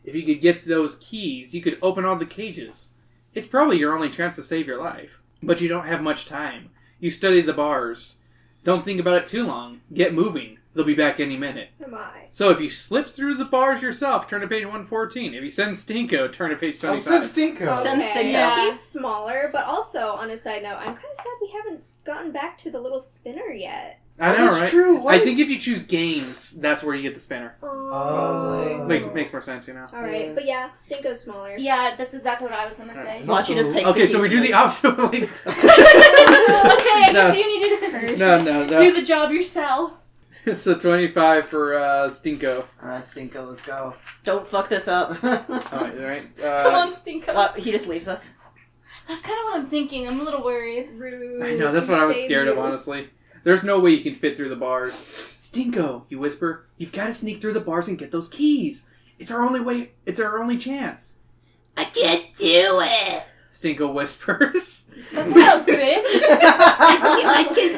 If you could get those keys, you could open all the cages. It's probably your only chance to save your life. But you don't have much time. You study the bars. Don't think about it too long. Get moving. They'll be back any minute. Am I? So if you slip through the bars yourself, turn to page 114. If you send Stinko, turn to page 25. Send Stinko. Send Stinko. Yeah. He's smaller, but also, on a side note, I'm kind of sad we haven't gotten back to the little spinner yet. I know, That's right? true. What? I think if you choose games, that's where you get the spinner. Oh. Makes more sense, you know. Alright, Yeah. but yeah, Stinko's smaller. Yeah, that's exactly what I was gonna say. Why don't you just take Okay, the so we do keys the and- opposite way. Okay, I No. guess you needed to first. No. Do the job yourself. It's a 25 for Stinko. Alright, Stinko, let's go. Don't fuck this up. Alright. Come on, Stinko. What? He just leaves us. That's kind of what I'm thinking. I'm a little worried. Rude. I know, that's what I was scared of, honestly. There's no way you can fit through the bars. Stinko, you whisper, you've got to sneak through the bars and get those keys. It's our only way. It's our only chance. I can't do it. Stinko whispers. Suck it up, bitch.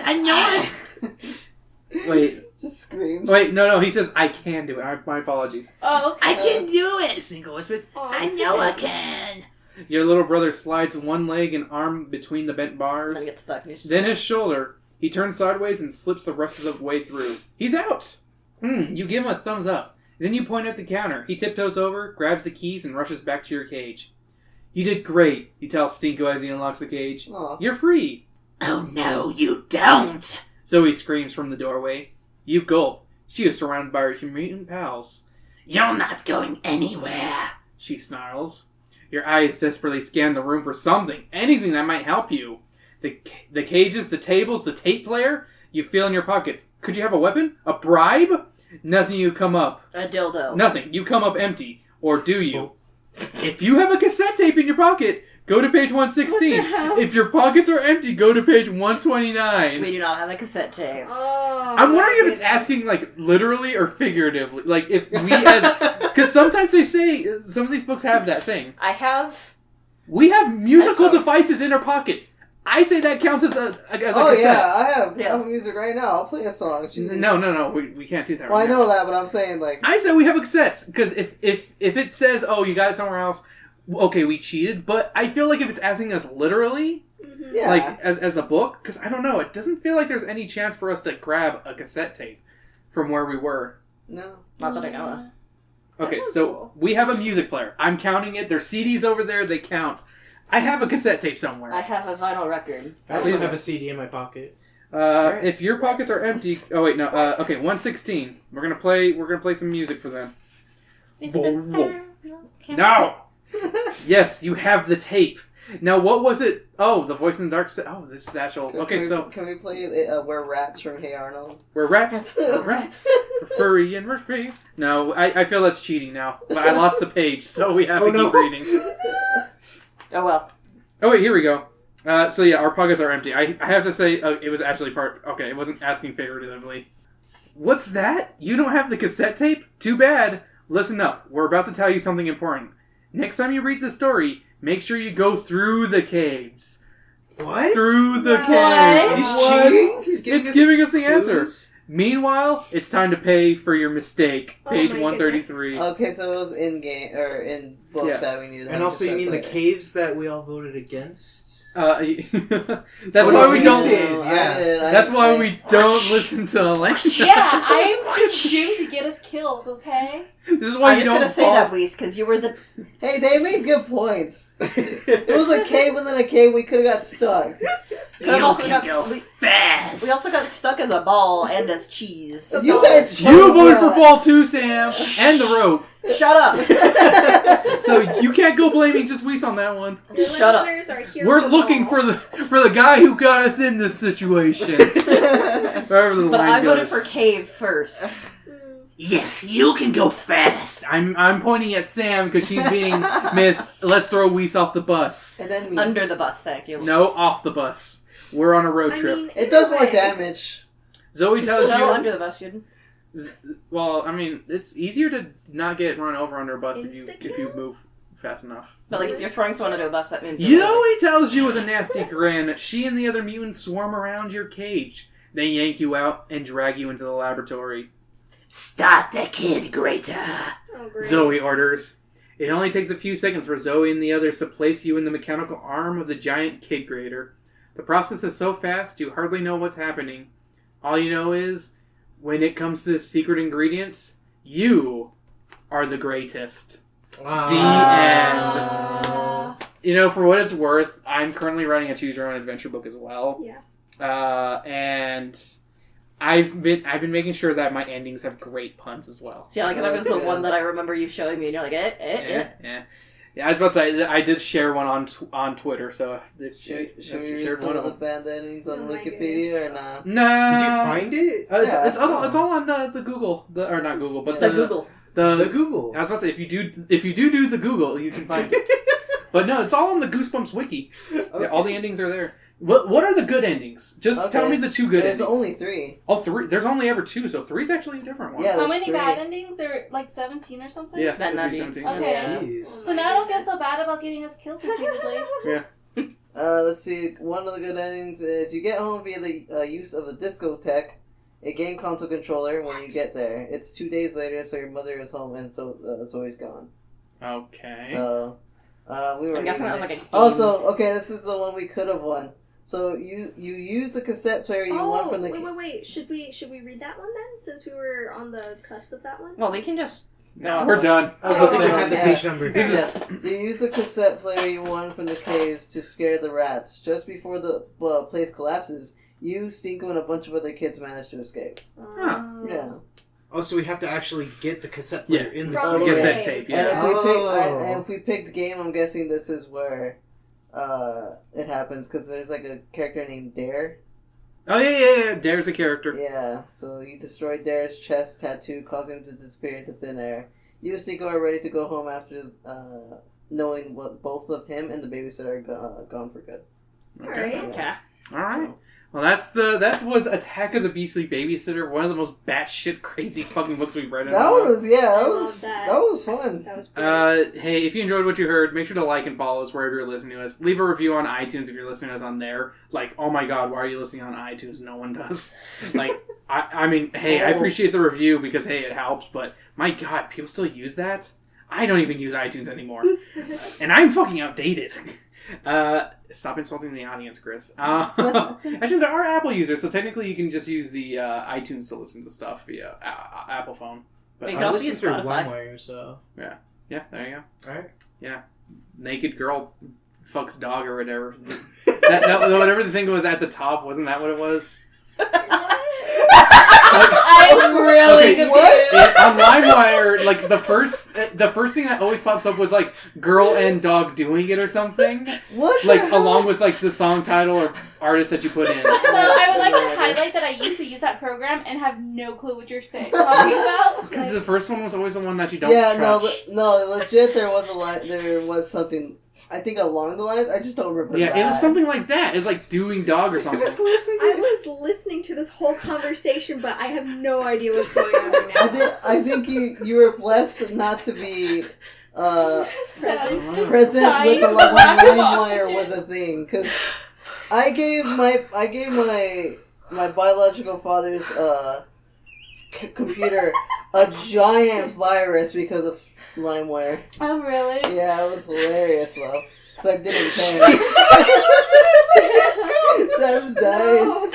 I know it. Wait, Just screams. wait, no, he says, I can do it. My apologies. Oh, okay. I can do it. Stinko whispers. Aw. I know I can. Your little brother slides one leg and arm between the bent bars. Gonna get stuck. You're just- Then his shoulder. He turns sideways and slips the rest of the way through. He's out! You give him a thumbs up. Then you point at the counter. He tiptoes over, grabs the keys, and rushes back to your cage. You did great, you tell Stinko as he unlocks the cage. Aw. You're free! Oh no, you don't. Zoe screams from the doorway. You gulp. She is surrounded by her mutant pals. You're not going anywhere. She snarls. Your eyes desperately scan the room for something, anything that might help you. The cages, the tables, the tape player, you feel in your pockets. Could you have a weapon? A bribe? Nothing, you come up. A dildo. Nothing. You come up empty. Or do you? If you have a cassette tape in your pocket, go to page 116. What the hell? If your pockets are empty, go to page 129. We do not have a cassette tape. Oh, I'm wondering if it's goodness. asking, like, literally or figuratively. Like, if we as... Because sometimes they say, some of these books have that thing. I have. We have musical Headphones. devices in our pockets. I say that counts as a cassette. Oh yeah, I have Yeah. music right now. I'll play a song. No, we can't do that Well, right I now. know that, but I'm saying like. I said we have cassettes, because if it says, oh, you got it somewhere else, okay, we cheated, but I feel like if it's asking us literally, Mhm. Yeah. like, as a book, because I don't know, it doesn't feel like there's any chance for us to grab a cassette tape from where we were. No. Not that I know of. Okay, sounds so cool. we have a music player. I'm counting it. There's CDs over there. They count. I have a cassette tape somewhere. I have a vinyl record. I also Please. have a CD in my pocket. If your pockets are empty, oh wait, no. Okay, 116. We're gonna play some music for them. No. Yes, you have the tape. Now, what was it? Oh, the voice in the dark said. Oh, this is actual. Okay, so Can we play We're Rats from Hey Arnold? we're rats. We're rats. We're furry and we're free. No, I feel that's cheating now. But I lost the page, so we have to keep reading. Oh well. Oh wait, here we go. So yeah, our pockets are empty. I have to say, it was actually part. Okay, it wasn't asking figuratively. What's that? You don't have the cassette tape? Too bad. Listen up. We're about to tell you something important. Next time you read the story, make sure you go through the caves. What? Through the What? caves. He's What? cheating? He's It's giving us the answer. clues? Meanwhile, it's time to pay for your mistake. Oh Page my 133. Okay, so it was in game or in book Yeah. that we needed. And also, you mean the cave? caves that we all voted against? That's Oh, why no, we we don't. did. Yeah. That's why we don't listen to Elena. Yeah, I'm presumed to get us killed, okay? This is why I'm you just don't gonna say fall. that, Weiss, because you were the. Hey, they made good points. It was a cave within a cave. We could have got stuck. Could've You also can got go we- fast. We also got stuck as a ball and as cheese. You guys You voted for ball too, Sam, and the rope. Shut up. So you can't go blaming just Weiss on that one. The Shut up. listeners are here. We're for looking all. for the guy who got us in this situation. Wherever the But line I voted goes. for Cave first. Yes, you can go fast. I'm pointing at Sam because she's being missed. Let's throw Weiss off the bus. And then we... Under the bus, thank you. No, off the bus. We're on a road I trip. mean, It does more either way. damage. Zoe tells No, you. under the bus, Juden. Well, I mean, it's easier to not get run over under a bus if you Insta-kill? move fast enough. But like, if you're throwing someone under a bus, that means you're Zoe tells you with a nasty grin that she and the other mutants swarm around your cage. They yank you out and drag you into the laboratory. Start the kid greater. Oh, great. Zoe orders. It only takes a few seconds for Zoe and the others to place you in the mechanical arm of the giant kid grater. The process is so fast you hardly know what's happening. All you know is, when it comes to secret ingredients, you are the greatest. Ah. You know, for what it's worth, I'm currently writing a choose your own adventure book as well. Yeah. And I've been making sure that my endings have great puns as well. See, like, that was the one that I remember you showing me, and you're like, Yeah, I was about to say, I did share one on Twitter, so I Should we read shared some one of the them. band endings on Oh my Wikipedia goodness. or not? No. Did you find it? It's Yeah. all on the Google, or not Google, but The Google. The Google. I was about to say, if you do the Google, you can find it. But no, it's all on the Goosebumps wiki. Yeah, all the endings are there. What are the good endings? Just tell me the two good There's endings. only 3. Oh, 3. There's only ever 2, so 3's actually a different one. Yeah, How there's many 3. bad endings? There were like 17 or something? Yeah, Then that'd be- 17. Okay. Yeah. Jeez. So now I don't feel so bad about getting us killed repeatedly. Let's see. One of the good endings is you get home via the use of a discotheque, a game console controller. When you get there, it's 2 days later, so your mother is home and so Zoe's gone. Okay. So we were. I'm guessing that was reading like a it. game. Also, okay, this is the one we could have won. So you use the cassette player you won from the. Wait. Should we read that one then? Since we were on the cusp of that one. Well, we can just... No, we're done. I was about to say, Oh, have the yeah. page number. Yeah, you use the cassette player you won from the caves to scare the rats. Just before the place collapses, you, Stinko, and a bunch of other kids manage to escape. Yeah. Oh, so we have to actually get the cassette player in the From the store. cassette cave. tape, And yeah. if we pick the game, I'm guessing this is where it happens, because there's like a character named Dare. Oh, yeah. Dare's a character. Yeah, so you destroy Dare's chest tattoo, causing him to disappear into thin air. You and Stinko are ready to go home after knowing what both of him and the babysitter are gone for good. Alright. Okay. All right. Well, that was Attack of the Beastly Babysitter, one of the most batshit crazy fucking books we've read in a That while. one was that I was love that. that was fun. That was great. Hey, if you enjoyed what you heard, make sure to like and follow us wherever you're listening to us. Leave a review on iTunes if you're listening to us on there. Like, oh my god, why are you listening on iTunes? No one does. Like, I mean, hey, I appreciate the review because, hey, it helps, but my god, people still use that? I don't even use iTunes anymore. And I'm fucking outdated. Stop insulting the audience, Chris. Actually, there are Apple users, so technically you can just use the iTunes to listen to stuff via Apple phone. But You can I also listen use through Spotify. LimeWire, so... yeah, there you go. Alright. Naked girl fucks dog or whatever. that whatever the thing was at the top, wasn't that what it was? I'm really Okay, confused. On LimeWire, like the first thing that always pops up was like girl and dog doing it or something, What? the like hell? along with like the song title or artist that you put in. So I would like to highlight that I used to use that program and have no clue what you're talking about. Because the first one was always the one that you don't Yeah, touch. no, legit. There was something. I think along the lines. I just don't remember. Yeah, that. it was something like that. It's like doing dog or something. I was listening to this whole conversation, but I have no idea what's going on right now. I think you were blessed not to be Present present with the LimeWire was a thing, because I gave my biological father's computer a giant virus because of LimeWire. Oh, really? Yeah, it was hilarious though. Cause I didn't care. Sam's dying. No.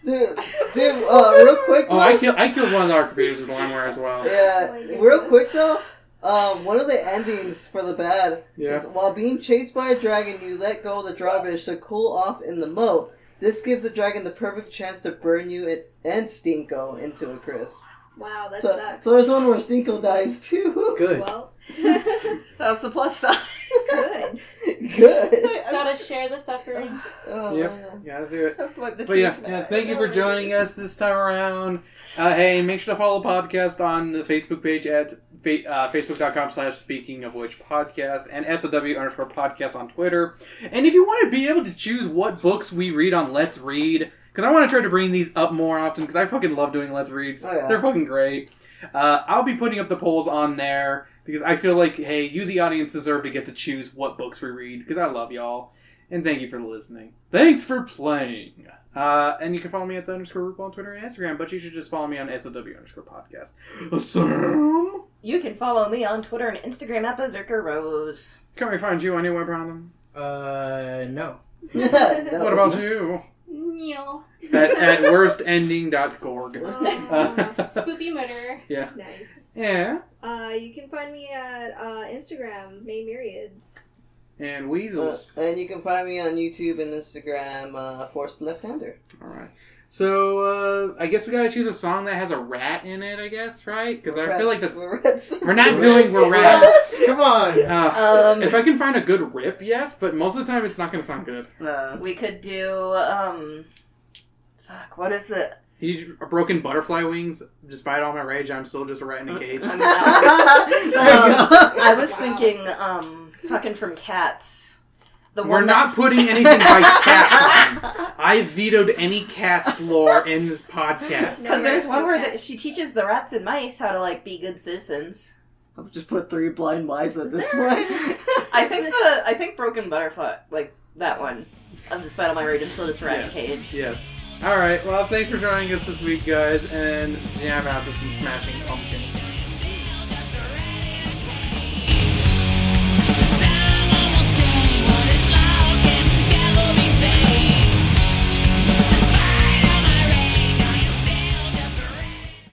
Dude, real quick. Oh, though, I killed one of our computers with LimeWire as well. Yeah, Oh my real goodness. quick though. One of the endings for the bad is while being chased by a dragon, you let go of the drawbridge to cool off in the moat. This gives the dragon the perfect chance to burn you and Stinko into a crisp. Wow, that sucks. So there's one where Stinko dies too. Good. Well, That's the plus side. good. Good. Gotta share the suffering. Oh, Yep, man. gotta do it. But Yeah, thank you for joining us this time around. Hey, make sure to follow the podcast on the Facebook page at facebook.com/speakingofwhich podcast and SOW_podcast on Twitter. And if you want to be able to choose what books we read on Let's Read, because I want to try to bring these up more often, because I fucking love doing Let's Reads. Oh, yeah. They're fucking great. I'll be putting up the polls on there, because I feel like, hey, you the audience deserve to get to choose what books we read, because I love y'all. And thank you for listening. Thanks for playing. And you can follow me at _RuPaul on Twitter and Instagram, but you should just follow me on SOW_podcast. Sam? You can follow me on Twitter and Instagram at Berserker Rose. Can we find you anywhere, Brandon? No. No. What about you? Neil. At worstending.org. Spoopy murder. Yeah. Nice. Yeah. You can find me at Instagram, May Myriads. And Weasels. And you can find me on YouTube and Instagram, Forced Left-Hander. Alright. So, I guess we gotta choose a song that has a rat in it, I guess, right? Because I feel like that's... We're not doing We're Rats. Come on. If I can find a good rip, yes, but most of the time it's not gonna sound good. We could do, fuck, what is the... Broken butterfly wings. Despite all my rage, I'm still just a rat in a cage. I was thinking, fucking from Cats. We're not putting anything by Cats on. I vetoed any Cats lore in this podcast. Because there's one where she teaches the rats and mice how to, like, be good citizens. I've just put 3 blind mice at this point. I think Broken Butterfly, like, that one. Despite all my rage, I'm still just a rat in a cage. Yes. Alright, well, thanks for joining us this week, guys, and jam out to some Smashing Pumpkins.